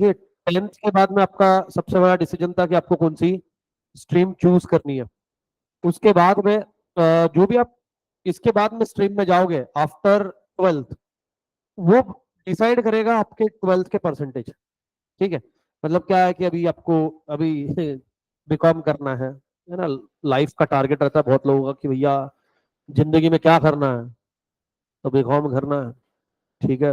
ये 10th के बाद में आपका सबसे बड़ा डिसीजन था कि आपको कौन सी स्ट्रीम चूज करनी है। उसके बाद में जो भी आप इसके बाद में स्ट्रीम में जाओगे आफ्टर 12th, वो डिसाइड करेगा आपके 12th के परसेंटेज। ठीक है, मतलब क्या है कि अभी आपको अभी बीकॉम करना है ना। लाइफ का टारगेट रहता है बहुत लोगों का कि भैया जिंदगी में क्या करना है, तो बीकॉम करना है। ठीक है,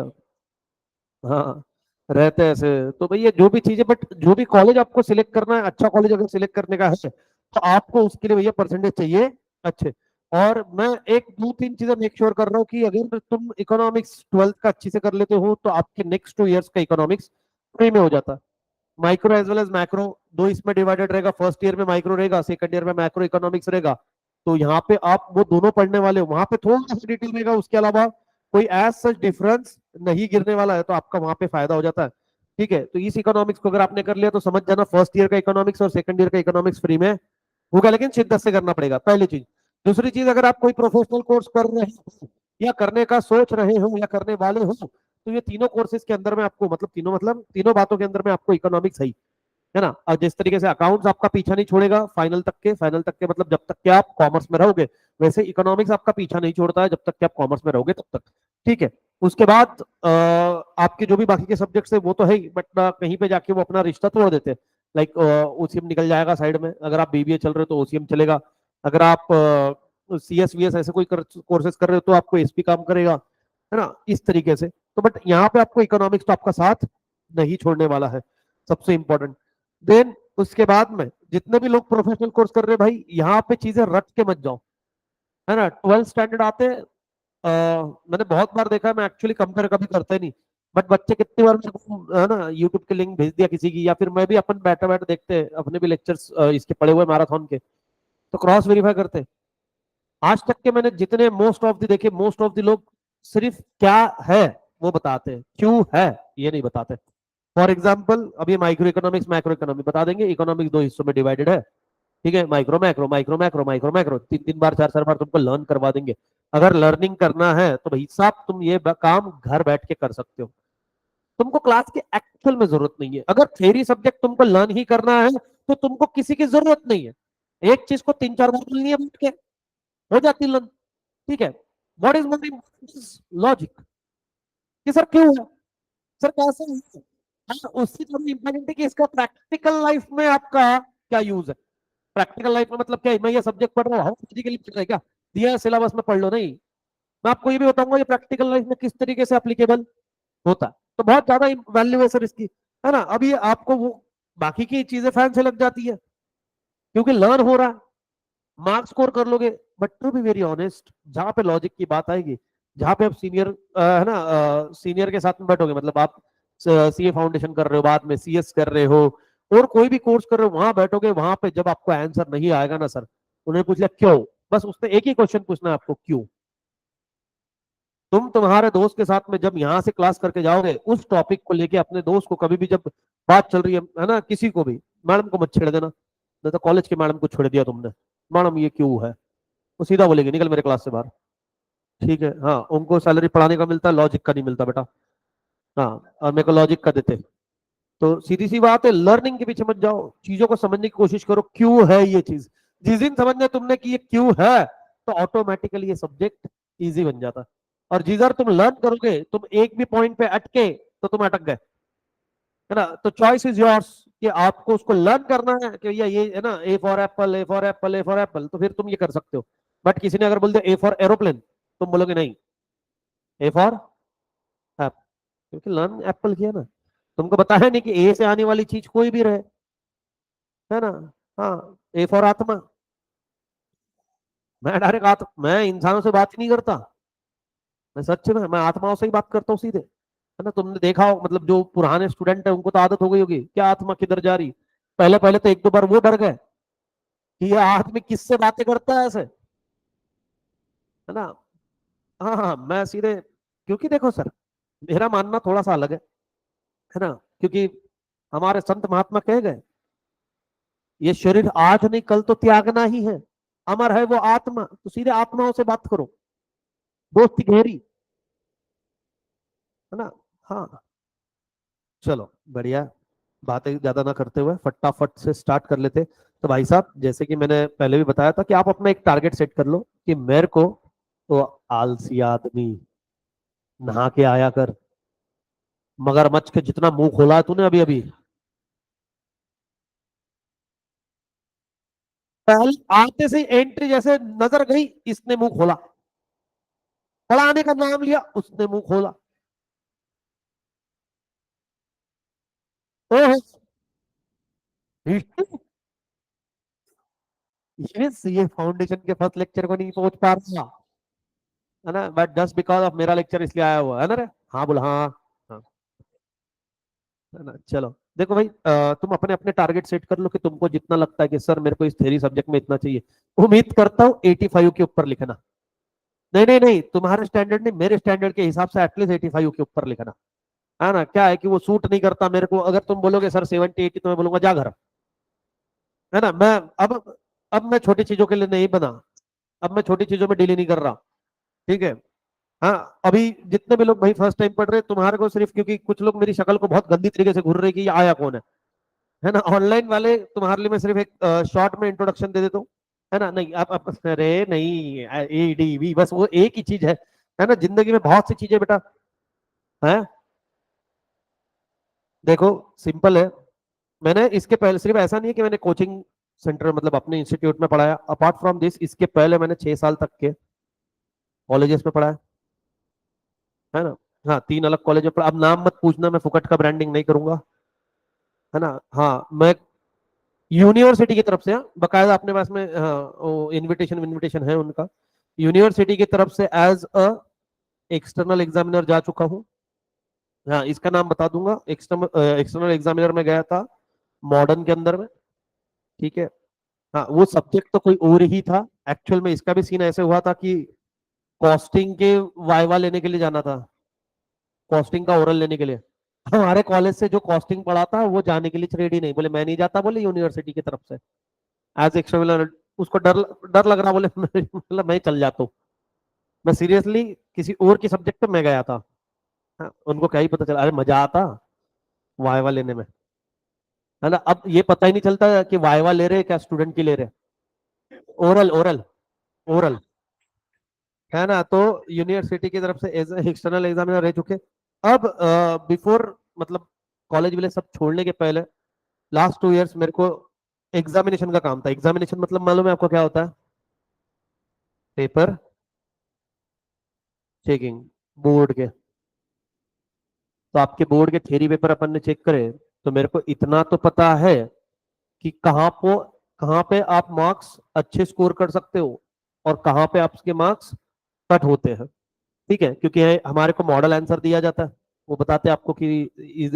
हाँ, रहते हैं ऐसे। तो भैया जो भी चीजें, बट जो भी कॉलेज आपको सिलेक्ट करना है, अच्छा कॉलेज अगर सिलेक्ट करने का है तो आपको उसके लिए भैया परसेंटेज चाहिए अच्छे। और मैं एक दो तीन चीजें मेक श्योर कर रहा हूँ कि अगर तुम इकोनॉमिक्स 12th का अच्छे से कर लेते हो तो आपके नेक्स्ट 2 इयर्स का इकोनॉमिक्स फ्री में हो जाता है। Micro as well as macro दो इसमें डिवाइडेड रहेगा। फर्स्ट ईयर में माइक्रो रहेगा, सेकंड ईयर में मैक्रो इकोनॉमिक्स रहेगा। तो यहाँ पे आप वो दोनों पढ़ने वाले हो, वहां पे थोड़ा सा डिटेल रहेगा, उसके अलावा कोई एज सच डिफरेंस नहीं गिरने वाला है, तो आपका वहां पे फायदा हो जाता है। ठीक है, तो इस इकोनॉमिक्स को अगर आपने कर लिया तो समझ जाना फर्स्ट ईयर का इकोनॉमिक्स और सेकंड ईयर का इकोनॉमिक्स फ्री में होगा, लेकिन शिद्दत से करना पड़ेगा, पहली चीज। दूसरी चीज, अगर आप कोई प्रोफेशनल कोर्स कर रहे हो या करने का सोच रहे हो या करने वाले हो, तो ये तीनों कोर्सेज के अंदर में आपको, मतलब तीनों बातों के अंदर में आपको इकोनॉमिक्स है ना। और जिस तरीके से अकाउंट्स आपका पीछा नहीं छोड़ेगा फाइनल तक के मतलब जब तक कि आप कॉमर्स में रहोगे, वैसे इकोनॉमिक्स आपका पीछा नहीं छोड़ता है जब तक कि आप कॉमर्स में रहोगे तब तक। ठीक है, उसके बाद आपके जो भी बाकी के सब्जेक्ट्स है वो तो है ही, बट कहीं पे जाके वो अपना रिश्ता तोड़ देते हैं। लाइक ओसीएम निकल जाएगा साइड में, अगर आप बीबीए चल रहे हो तो ओसीएम चलेगा। अगर आप सीएस वीएस ऐसे कोई कोर्सेज कर रहे हो तो आपको एसपी काम करेगा, है ना, इस तरीके से। तो बट यहाँ पे आपको इकोनॉमिक्स तो आपका साथ नहीं छोड़ने वाला है, सबसे इंपॉर्टेंट। देन उसके बाद में जितने भी लोग प्रोफेशनल कोर्स कर रहे हैं भाई, यहाँ पे चीजें रट के मत जाओ, है ना। 12th स्टैंडर्ड आते मैंने बहुत बार देखा है, मैं एक्चुअली कंपेयर कभी करता ही नहीं, बट बच्चे कितनी बार मेरे को है ना यूट्यूब के लिंक भेज दिया किसी की, या फिर मैं भी अपन बैठे बैठे देखते हैं अपने भी लेक्चर्स इसके पड़े हुए मैराथन के, तो क्रॉस वेरीफाई करते हैं। आज तक के मैंने जितने मोस्ट ऑफ द देखे, मोस्ट ऑफ द लोग सिर्फ क्या है वो बताते हैं, क्यों है ये नहीं बताते। फॉर एग्जाम्पल अभी माइक्रो इकोनॉमिक्स मैक्रो इकोनॉमिक्स बता देंगे, इकोनॉमिक्स दो हिस्सों में डिवाइडेड है। ठीक है, micro macro micro macro micro macro, तीन तीन बार चार चार बार तुमको लर्न करवा देंगे। अगर लर्निंग करना है तो भाई साहब तुम ये काम घर बैठ के कर सकते हो, तुमको क्लास के एक्चुअल में जरूरत नहीं है। अगर थ्योरी सब्जेक्ट तुमको लर्न ही करना है तो तुमको किसी की जरूरत नहीं है, एक चीज को तीन चार बार बोलनी है बैठ के, हो जाती लर्न। ठीक है, व्हाट इज मोर लॉजिक, कि सर क्यों है, सर कैसे है। हाँ, उससे थोड़ी इंपॉर्टेंट है कि इसका प्रैक्टिकल लाइफ में आपका क्या यूज है। प्रैक्टिकल लाइफ में मतलब क्या है, मैं ये सब्जेक्ट पढ़ रहा हूँ फिजिकली पढ़ रहा है क्या, दिया है सिलेबस में पढ़ लो, नहीं। मैं आपको ये भी बताऊंगा ये प्रैक्टिकल लाइफ में किस तरीके से एप्लीकेबल होता है। तो बहुत ज्यादा वैल्यू है सर इसकी, है ना। अब ये आपको वो बाकी की चीजें फैन से लग जाती है क्योंकि लर्न हो रहा है, मार्क्स स्कोर कर लोगे। But to be very honest, जहां पे लॉजिक की बात आएगी, जहां पे आप सीनियर है ना सीनियर के साथ में बैठोगे, मतलब आप सीए फाउंडेशन कर रहे हो, बाद में सीएस कर रहे हो, और कोई भी कोर्स कर रहे हो, वहां बैठोगे, वहां पे जब आपको आंसर नहीं आएगा ना सर, उन्होंने पूछ लिया क्यों, बस उसने एक ही क्वेश्चन पूछना है आपको, क्यों। तुम तुम्हारे दोस्त के साथ में जब यहाँ से क्लास करके जाओगे, उस टॉपिक को लेके अपने दोस्त को कभी भी जब बात चल रही है ना, किसी को भी, मैडम को मत छेड़ देना। नहीं तो कॉलेज के मैडम को छेड़ दिया तुमने, मैडम ये क्यों है, वो सीधा बोलेगी निकल मेरे क्लास से बाहर। ठीक है, हाँ, उनको सैलरी पढ़ाने का मिलता है, लॉजिक का नहीं मिलता बेटा। हाँ, और मेरे को लॉजिक का देते। तो सीधी सी बात है, लर्निंग के पीछे मत जाओ, चीजों को समझने की कोशिश करो, क्यों है ये चीज। जिस दिन समझने तुमने कि ये क्यों है, तो ऑटोमेटिकली ये सब्जेक्ट इजी बन जाता है। और जिधर तुम लर्न करोगे, तुम एक भी पॉइंट पे अटके तो तुम अटक गए, है ना। तो चॉइस इज योर्स कि आपको उसको लर्न करना है कि ये है ना, A for Apple, A for Apple, A for Apple, तो फिर तुम ये कर सकते हो। बट किसी ने अगर बोल दिया ए फॉर एरोप्लेन, तुम बोलोगे नहीं, ए फॉर एप, क्योंकि लर्न एप्पल किया ना। तुमको बताया नहीं कि ए से आने वाली चीज कोई भी रहे, है ना। हाँ, ए फॉर आत्मा। मैं डायरेक्ट मैं इंसानों से बात ही नहीं करता, मैं सच में मैं आत्माओं से ही बात करता हूँ सीधे, है ना। तुमने देखा हो, मतलब जो पुराने स्टूडेंट है उनको तो आदत हो गई होगी, क्या आत्मा किधर जा रही। पहले पहले तो एक दो बार वो डर गए कि ये आदमी किससे बातें करता है ऐसे, है ना। हाँ हाँ, मैं सीधे, क्योंकि देखो सर, मेरा मानना थोड़ा सा अलग है ना। क्योंकि हमारे संत महात्मा कह गए, ये शरीर आज नहीं कल तो त्यागना ही है, अमर है वो आत्मा, तो सीधे आत्माओं से बात करो, दोस्ती गहरी, है ना। हाँ, चलो बढ़िया, बातें ज्यादा ना करते हुए फटाफट से स्टार्ट कर लेते। तो भाई साहब, जैसे कि मैंने पहले भी बताया था कि आप अपना एक टारगेट सेट कर लो कि मेरे को तो आलसी आदमी नहा के आया कर, मगरमच्छ के जितना मुंह खोला है तूने अभी अभी। पहले आते से एंट्री जैसे नजर गई, इसने मुंह खोला, पढ़ाने का नाम लिया, उसने मुंह खोला। ओहो, हिस्ट्री, ये फाउंडेशन के फर्स्ट लेक्चर को नहीं पहुंच पा रहा है ना, बट जस्ट बिकॉज ऑफ मेरा लेक्चर इसलिए आया हुआ है ना रे। हाँ बोल, हाँ हाँ, है ना। चलो देखो भाई, तुम अपने अपने टारगेट सेट कर लो कि तुमको जितना लगता है कि सर मेरे को इस थ्योरी सब्जेक्ट में इतना चाहिए। उम्मीद करता हूँ 85 के ऊपर लिखना। नहीं नहीं नहीं, तुम्हारे स्टैंडर्ड नहीं, मेरे स्टैंडर्ड के हिसाब से एटलीस्ट 85 के ऊपर लिखना। है ना, क्या है कि वो सूट नहीं करता मेरे को, अगर तुम बोलोगे सर 70 80, तो मैं बोलूंगा जा घर। है ना, मैं अब मैं छोटी चीजों के लिए नहीं बना, अब मैं छोटी चीजों में डील नहीं कर रहा। ठीक है। हाँ, अभी जितने भी लोग भाई फर्स्ट टाइम पढ़ रहे हैं, तुम्हारे को सिर्फ क्योंकि कुछ लोग मेरी शक्ल को बहुत गंदी तरीके से घूर रहे कि ये आया कौन है ना, ऑनलाइन वाले तुम्हारे लिए मैं सिर्फ एक शॉर्ट में इंट्रोडक्शन दे देता हूँ। है ना, नहीं आप अरे नहीं, ADV बस वो एक ही चीज है ना, जिंदगी में बहुत सी चीजें बेटा है। देखो सिंपल है, मैंने इसके पहले सिर्फ ऐसा नहीं है कि मैंने कोचिंग सेंटर मतलब अपने इंस्टीट्यूट में पढ़ाया, अपार्ट फ्रॉम दिस इसके पहले मैंने 6 साल तक के कॉलेजेस में पढ़ाया। है ना, हाँ 3 अलग कॉलेज में पढ़ा, अब नाम मत पूछना, मैं फुकट का ब्रांडिंग नहीं करूंगा। है ना, हाँ मैं यूनिवर्सिटी की तरफ से, हाँ बकायदा अपने पास में, हाँ वो इनविटेशन इनविटेशन है उनका, यूनिवर्सिटी की तरफ से एज अ एक्सटर्नल एग्जामिनर जा चुका हूँ। हाँ इसका नाम बता दूंगा, एक्सटर्नल एक्सटर्नल एग्जामिनर में गया था मॉडर्न के अंदर में। ठीक है। हाँ वो सब्जेक्ट तो कोई और ही था, एक्चुअल में इसका भी सीन ऐसे हुआ था कि कॉस्टिंग के वाइवा लेने के लिए जाना था, कॉस्टिंग का ओरल लेने के लिए। हमारे कॉलेज से जो कॉस्टिंग पढ़ा था वो जाने के लिए रेडी नहीं, बोले मैं नहीं जाता, बोले यूनिवर्सिटी की तरफ से एज एक्सटर्नल। उसको डर डर लग रहा, बोले मतलब मैं चल जाता हूँ, मैं सीरियसली किसी और की सब्जेक्ट पे मैं गया था। हाँ, उनको क्या ही पता चला, अरे मजा आता वाइवा लेने में। है ना, अब ये पता ही नहीं चलता कि वाइवा ले रहे हैं क्या स्टूडेंट की ले रहे हैं, ओरल ओरल ओरल। है ना, तो यूनिवर्सिटी की तरफ से एज एक्सटर्नल एग्जामिनर रह चुके। अब बिफोर मतलब कॉलेज वाले सब छोड़ने के पहले लास्ट 2 इयर्स मेरे को एग्जामिनेशन का काम था। एग्जामिनेशन मतलब मालूम है आपको क्या होता है? पेपर चेकिंग, बोर्ड के। तो आपके बोर्ड के थ्योरी पेपर अपन ने चेक करे, तो मेरे को इतना तो पता है कि कहाँ पे आप मार्क्स अच्छे स्कोर कर सकते हो और कहाँ पे आपके मार्क्स कट होते हैं। ठीक है, क्योंकि हमारे को मॉडल आंसर दिया जाता है, वो बताते हैं आपको कि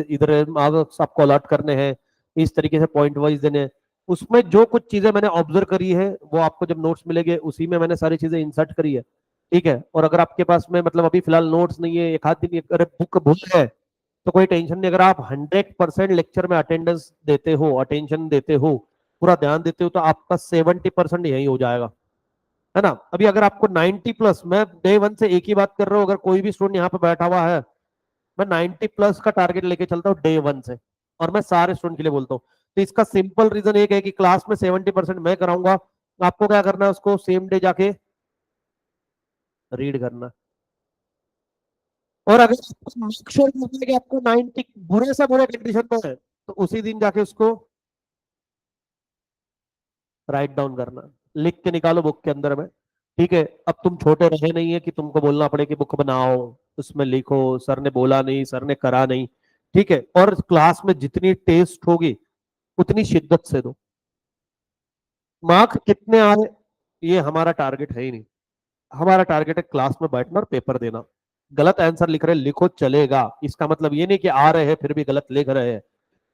इधर मार्क्स आपको अलॉट करने हैं, इस तरीके से पॉइंट वाइज देने हैं। उसमें जो कुछ चीजें मैंने ऑब्जर्व करी है वो आपको जब नोट्स मिलेंगे उसी में मैंने सारी चीजें इंसर्ट करी है। ठीक है, और अगर आपके पास में मतलब अभी फिलहाल नोट्स नहीं है, एक आध दिन अगर बुक भूल है, तो कोई टेंशन नहीं। अगर आप 100% लेक्चर में अटेंडेंस देते हो, अटेंशन देते हो, पूरा ध्यान देते हो, तो आपका 70% यही हो जाएगा। है ना, अभी अगर आपको 90+, मैं डे वन से एक ही बात कर रहा हूँ, अगर कोई भी स्टूडेंट यहाँ पे बैठा हुआ है, मैं 90+ का टारगेट लेके चलता हूँ डे वन से, और मैं सारे स्टूडेंट के लिए बोलता हूँ। तो इसका सिंपल रीजन एक है कि क्लास में 70% मैं कराऊंगा, आपको क्या करना है, उसको सेम डे जाके रीड करना। और अगर आपको make sure करना है कि आपको 90 बुरे से बुरे कंडीशन में है, तो उसी दिन जाके उसको राइट डाउन करना, लिख के निकालो बुक के अंदर में। ठीक है, अब तुम छोटे रहे नहीं है कि तुमको बोलना पड़े कि बुक बनाओ, उसमें लिखो, सर ने बोला नहीं, सर ने करा नहीं। ठीक है, और क्लास में जितनी टेस्ट होगी उतनी शिद्दत से दो। मार्क्स कितने आ रहे ये हमारा टारगेट है ही नहीं, हमारा टारगेट है क्लास में बैठना और पेपर देना। गलत आंसर लिख रहे लिखो चलेगा, इसका मतलब ये नहीं कि आ रहे हैं फिर भी गलत लिख रहे हैं।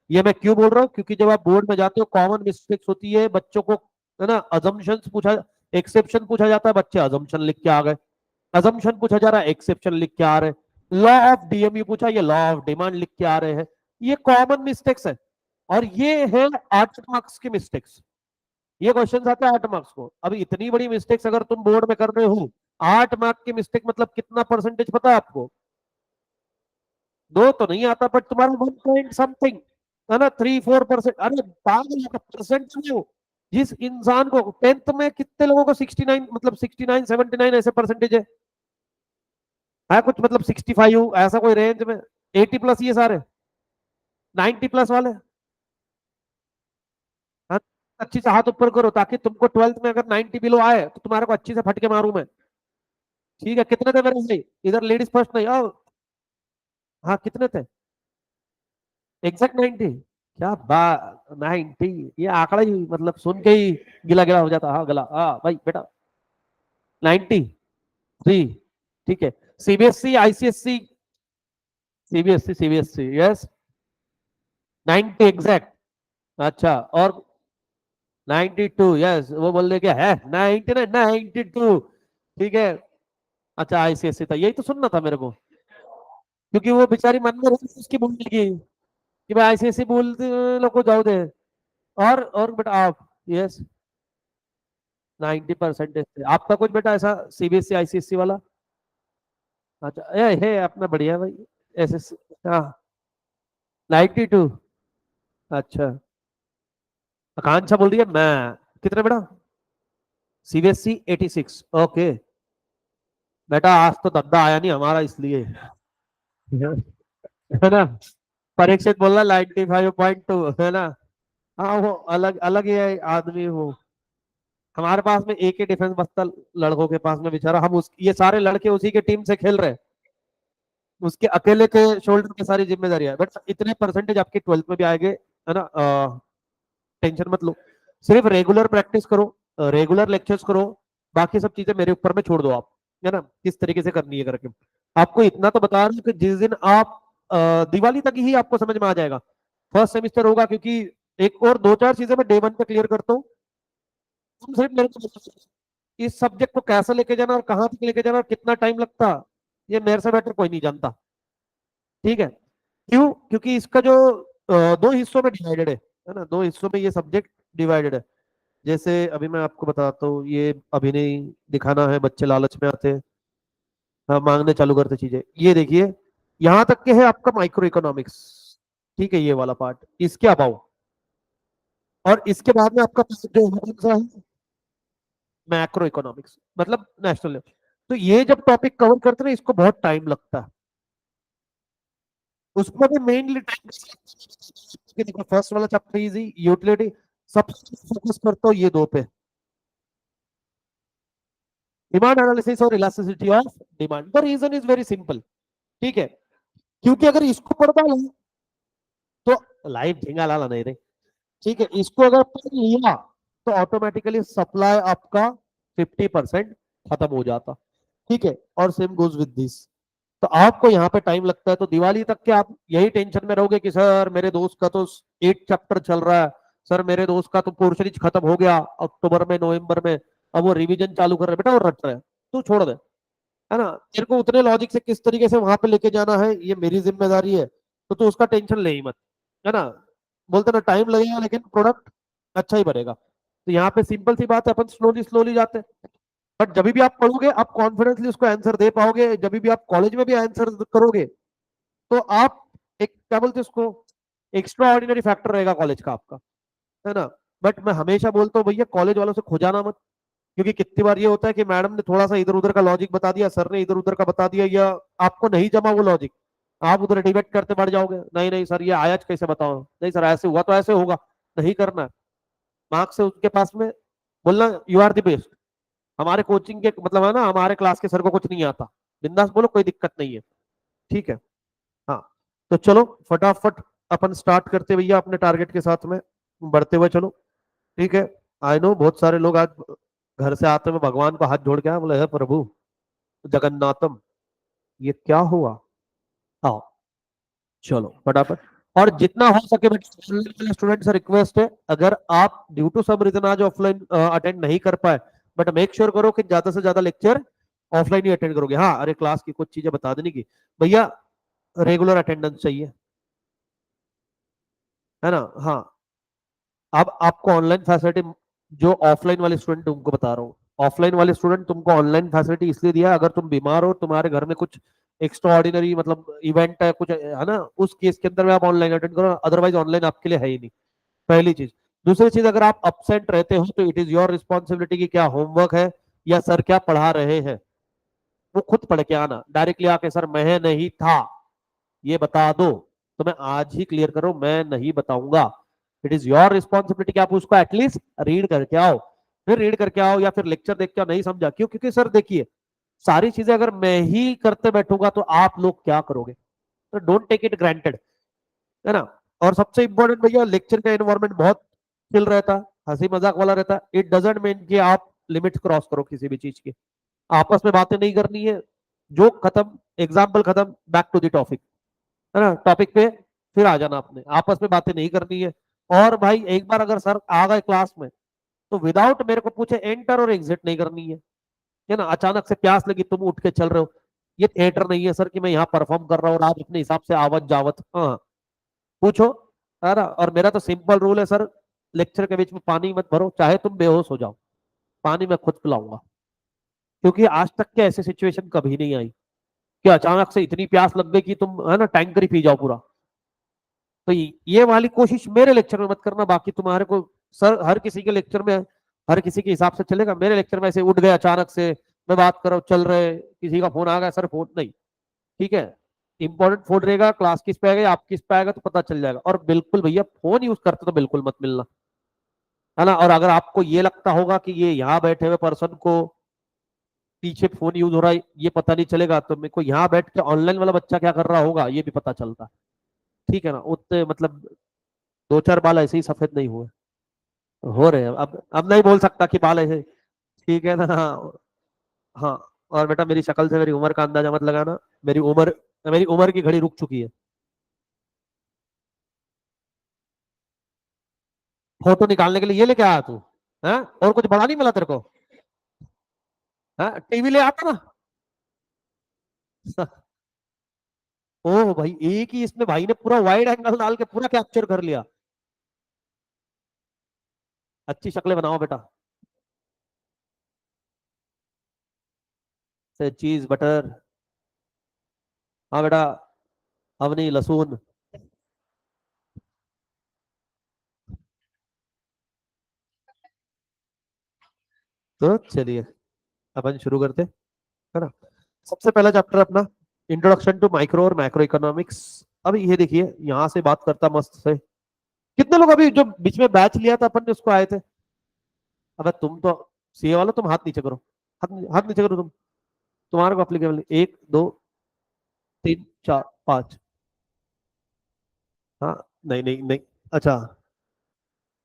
ये मैं क्यों बोल रहा हूँ, क्योंकि जब आप बोर्ड में जाते हो कॉमन मिस्टेक्स होती है बच्चों को। है ना, अजम्पशंस पूछा, एक्सेप्शन पूछा जाता है, बच्चे अजम्पशन लिख के आ गए। अजम्पशन पूछा जा रहा है, एक्सेप्शन लिख के आ रहे हैं। लॉ ऑफ डीएमयू पूछा, ये लॉ ऑफ डिमांड लिख के आ रहे हैं। ये कॉमन मिस्टेक्स है, और ये है 8 मार्क्स की मिस्टेक्स। ये क्वेश्चन आते हैं 8 मार्क्स को। अभी इतनी बड़ी मिस्टेक्स अगर तुम बोर्ड में कर रहे हो, 8 मार्क की मिस्टेक मतलब कितना परसेंटेज पता है आपको? दो तो नहीं आता, बट तुम्हारा 1 पॉइंट समथिंग है ना, 3-4%। अरे पागल का परसेंट में हो। जिस इंसान को 10th में कितने लोगों को 69, मतलब 69 79 ऐसे परसेंटेज है कुछ, मतलब 65 ऐसा कोई रेंज में, 80+ ये सारे 90+ वाले। हाँ, अच्छी से हाथ ऊपर करो ताकि तुमको 12th में अगर 90 बिलो आए तो तुम्हारे को अच्छी से फटके मारूं मैं। ठीक है, कितने थे मेरे भाई? इधर लेडीज फर्स्ट नहीं आओ। हाँ कितने थे? एग्जैक्ट 90। क्या बात, 90! ये आंकड़ा ही मतलब सुन के ही गिला गिला हो जाता। हाँ गला, हाँ भाई बेटा, 93। ठीक है। CBSE ICSE? CBSE yes. 90 exact. अच्छा, और 92 यस, वो बोलने क्या है, 90 ना 92। ठीक है। अच्छा आईसीएसई था, यही तो सुनना था मेरे को, क्योंकि वो बेचारी मन में रही उसकी बोलने की कि भाई आईसीएसई बोल लोग को जाओ दे। और बेटा आप? यस। 90% थे आपका कुछ बेटा ऐसा सीबीएसई आईसीएसई वाला? अच्छा ये है अपना बढ़िया भाई। एसएससी। हाँ 92। अच्छा, आकांक्षा बोल रही है मैं, कितने बेटा? सीबीएसई 86। ओके बेटा, आज तो धंधा आया नहीं हमारा इसलिए है ना। परीक्षित बोल रहा 95.2 है ना। हाँ वो अलग अलग ही है आदमी वो। हमारे पास में एक ही डिफेंस बस्ता लड़कों के पास में बेचारा, हम उस ये सारे लड़के उसी के टीम से खेल रहे हैं, उसके अकेले के शोल्डर पे सारी जिम्मेदारी है। बट इतने परसेंटेज आपके 12th में भी आएंगे, है ना। टेंशन मत लो, सिर्फ रेगुलर प्रैक्टिस करो, रेगुलर लेक्चर्स करो, बाकी सब चीजें मेरे ऊपर में छोड़ दो आप, है ना, किस तरीके से करनी है करके। आपको इतना तो बता रहा हूँ कि जिस दिन आप दिवाली तक ही आपको समझ में आ जाएगा, फर्स्ट सेमिस्टर होगा, क्योंकि एक और दो चार चीजें मैं डे 1 पे क्लियर करता हूँ। तुम सिर्फ मेरे को बताओ, इस सब्जेक्ट को कैसे लेके जाना और कहाँ तक लेके जाना और कितना टाइम लगता, ये मेरे से बेटर कोई नहीं जानता। ठीक है। क्यों? क्योंकि इसका जो दो हिस्सों में डिवाइडेड है ना, दो हिस्सों में ये सब्जेक्ट डिवाइडेड है। जैसे अभी मैं आपको बताता हूँ, ये अभिनय दिखाना है, बच्चे लालच में आते हैं, हाँ, मांगने चालू करते चीजें। ये देखिए, यहाँ तक के है आपका माइक्रो इकोनॉमिक्स। ठीक है, ये वाला पार्ट इसके अबाउ। और इसके बाद में आपका part जो है, कौन सा है? मैक्रो इकोनॉमिक्स, मतलब नेशनल लेवल। तो ये जब टॉपिक कवर करते हैं ना, इसको बहुत टाइम लगता है। उसमें भी मेनली टाइम देखो, फर्स्ट वाला चैप्टर इजी, यूटिलिटी, सबसे फोकस करता हूँ ये दो पे, डिमांड एनालिसिस और elasticity of demand. The reason is very simple. ठीक है, क्योंकि अगर इसको पढ़ डाला तो लाइव झिंगा लाला नहीं रहे। ठीक है, इसको अगर पढ़ लिया तो ऑटोमेटिकली सप्लाई आपका 50% खत्म हो जाता। ठीक है, और सेम गोज विद दिस। तो आपको यहाँ पे टाइम लगता है, तो दिवाली तक के आप यही टेंशन में रहोगे कि सर मेरे दोस्त का तो 8 चैप्टर चल रहा है, सर मेरे दोस्त का तो पोर्शन खत्म हो गया अक्टूबर में नवंबर में, अब वो रिवीजन चालू कर रहे, बेटा वो रट रहे हैं, तू छोड़ दे, है ना। तेरे को उतने लॉजिक से किस तरीके से वहां पे लेके जाना है ये मेरी जिम्मेदारी है, तो तू उसका टेंशन ले ही मत, है ना। बोलते ना टाइम लगेगा लेकिन प्रोडक्ट अच्छा ही बनेगा। तो यहाँ पे सिंपल सी बात है, अपन स्लोली स्लोली जाते हैं। बट जब भी आप पढ़ोगे आप कॉन्फिडेंसली उसको आंसर दे पाओगे, जब भी आप कॉलेज में भी आंसर करोगे तो आप एक क्या बोलते हैं उसको, एक्स्ट्रा ऑर्डिनरी फैक्टर रहेगा कॉलेज का आपका, है ना। बट मैं हमेशा बोलता हूँ भैया कॉलेज वालों से खो जाना मत, क्योंकि कितनी बार ये होता है कि मैडम ने थोड़ा सा इधर उधर का लॉजिक बता दिया, सर ने इधर उधर का बता दिया, या आपको नहीं जमा वो लॉजिक, आप उधर डिबेट करते बढ़ जाओगे, नहीं नहीं सर ये आया कैसे बताओ, नहीं सर ऐसे हुआ तो ऐसे होगा, नहीं करना है। मार्क्स है उसके पास में, बोलना यू आर द बेस्ट, हमारे कोचिंग के मतलब है ना, हमारे क्लास के सर को कुछ नहीं आता, बिंदास बोलो कोई दिक्कत नहीं है। ठीक है। हाँ, तो चलो फटाफट अपन स्टार्ट करते भैया अपने टारगेट के साथ में बढ़ते हुए चलो। ठीक है। आई नो बहुत सारे लोग आज घर से आते हुए भगवान को हाथ जोड़ के आए, बोले हे प्रभु जगन्नाथम, ये क्या हुआ। आओ चलो फटाफट। और जितना हो सके स्टूडेंट से रिक्वेस्ट है, अगर आप ड्यू टू सम रीजन आज ऑफलाइन अटेंड नहीं कर पाए, बट मेक श्योर करो कि ज्यादा से ज्यादा लेक्चर ऑफलाइन ही अटेंड करोगे। हाँ अरे क्लास की कुछ चीजें बता देने की भैया, रेगुलर अटेंडेंस चाहिए, है ना। हाँ, अब आपको ऑनलाइन फैसिलिटी, जो ऑफलाइन वाले स्टूडेंट तुमको बता रहा हूँ, ऑफलाइन वाले स्टूडेंट तुमको ऑनलाइन फैसिलिटी इसलिए दिया, अगर तुम बीमार हो, तुम्हारे घर में कुछ एक्स्ट्रा ऑर्डिनरी मतलब इवेंट है कुछ है ना, उस केस के अंदर में आप ऑनलाइन अटेंड करो, अदरवाइज ऑनलाइन आपके लिए है ही नहीं। पहली चीज। दूसरी चीज, अगर आप अपसेंट रहते हो तो इट इज योर रिस्पॉन्सिबिलिटी कि क्या होमवर्क है या सर क्या पढ़ा रहे हैं, वो खुद पढ़ के आना। डायरेक्टली आके सर मैं नहीं था ये बता दो, तो मैं आज ही क्लियर करो मैं नहीं बताऊंगा। इट इज योर रिस्पॉन्सिबिलिटी कि आप उसको एटलीस्ट रीड करके आओ। फिर रीड करके आओ या फिर लेक्चर देख के आओ, नहीं समझा क्यों, क्योंकि सर देखिए सारी चीजें अगर मैं ही करते बैठूंगा तो आप लोग क्या करोगे। तो डोंट टेक इट ग्रांटेड, है ना। और सबसे इंपॉर्टेंट भैया, लेक्चर का एनवायरनमेंट बहुत चिल रहता है, हंसी मजाक वाला रहता है। इट डजेंट मीन कि आप लिमिट क्रॉस करो किसी भी चीज की। आपस में बातें नहीं करनी है, जो खत्म, एग्जाम्पल खत्म, बैक टू द टॉपिक, है ना। टॉपिक पे फिर आ जाना, आपने आपस में बातें नहीं करनी है। और भाई एक बार अगर सर आ गए क्लास में तो विदाउट मेरे को पूछे एंटर और एग्जिट नहीं करनी है ना। अचानक से प्यास लगी, तुम उठ के चल रहे हो, ये थिएटर नहीं है सर कि मैं यहाँ परफॉर्म कर रहा हूँ और आप अपने हिसाब से आवत जावत, हाँ पूछो, है ना। और मेरा तो सिंपल रूल है सर, लेक्चर के बीच में पानी मत भरो, चाहे तुम बेहोश हो जाओ, पानी मैं खुद पिलाऊंगा। क्योंकि आज तक के ऐसे सिचुएशन कभी नहीं आई कि अचानक से इतनी प्यास लग गई कि तुम है ना टैंकर ही पी जाओ पूरा। तो ये वाली कोशिश मेरे लेक्चर में मत करना। बाकी तुम्हारे को सर हर किसी के लेक्चर में हर किसी के हिसाब से चलेगा, मेरे लेक्चर में ऐसे उठ गए अचानक से, मैं बात कर रहा हूँ चल रहे, किसी का फोन आ गया सर फोन नहीं, ठीक है। इंपॉर्टेंट फोन रहेगा, क्लास किस पे आएगा आप किस पे आएगा तो पता चल जाएगा। और बिल्कुल भैया फोन यूज करते तो बिल्कुल मत मिलना, है ना। और अगर आपको ये लगता होगा कि ये यहाँ बैठे हुए पर्सन को पीछे फोन यूज हो रहा है ये पता नहीं चलेगा, तो मेरे को यहाँ बैठ के ऑनलाइन वाला बच्चा क्या कर रहा होगा ये भी पता चलता, ठीक है ना। उतने मतलब दो चार बाल ऐसे ही सफेद नहीं हुए, हो रहे हैं। अब नहीं बोल सकता कि बाल ऐसे, ठीक है ना। हाँ हाँ। और बेटा मेरी शक्ल से मेरी उम्र का अंदाजा मत लगाना, मेरी उम्र की घड़ी रुक चुकी है। फोटो निकालने के लिए ये लेके आया तू, है और कुछ बड़ा नहीं मिला तेरे को, है टीवी ले आता ना। ओह भाई, एक ही इसमें भाई ने पूरा वाइड एंगल डाल के पूरा कैप्चर कर लिया। अच्छी शक्लें बनाओ बेटा, से चीज बटर, हाँ बेटा, अवनी लहसुन। तो चलिए अपन शुरू करते, है ना। सबसे पहला चैप्टर अपना इंट्रोडक्शन टू माइक्रो और मैक्रो इकोनॉमिक्स। अब ये देखिए यहाँ से बात करता मस्त से। कितने लोग अभी जो बीच में बैच लिया था अपन ने उसको आए थे। अब तुम तो सीए वाला, तुम हाथ नीचे करो, हाथ नीचे करो तुम, तुम्हारे को अप्लीकेबल एक दो तीन चार पांच। हाँ नहीं नहीं नहीं, अच्छा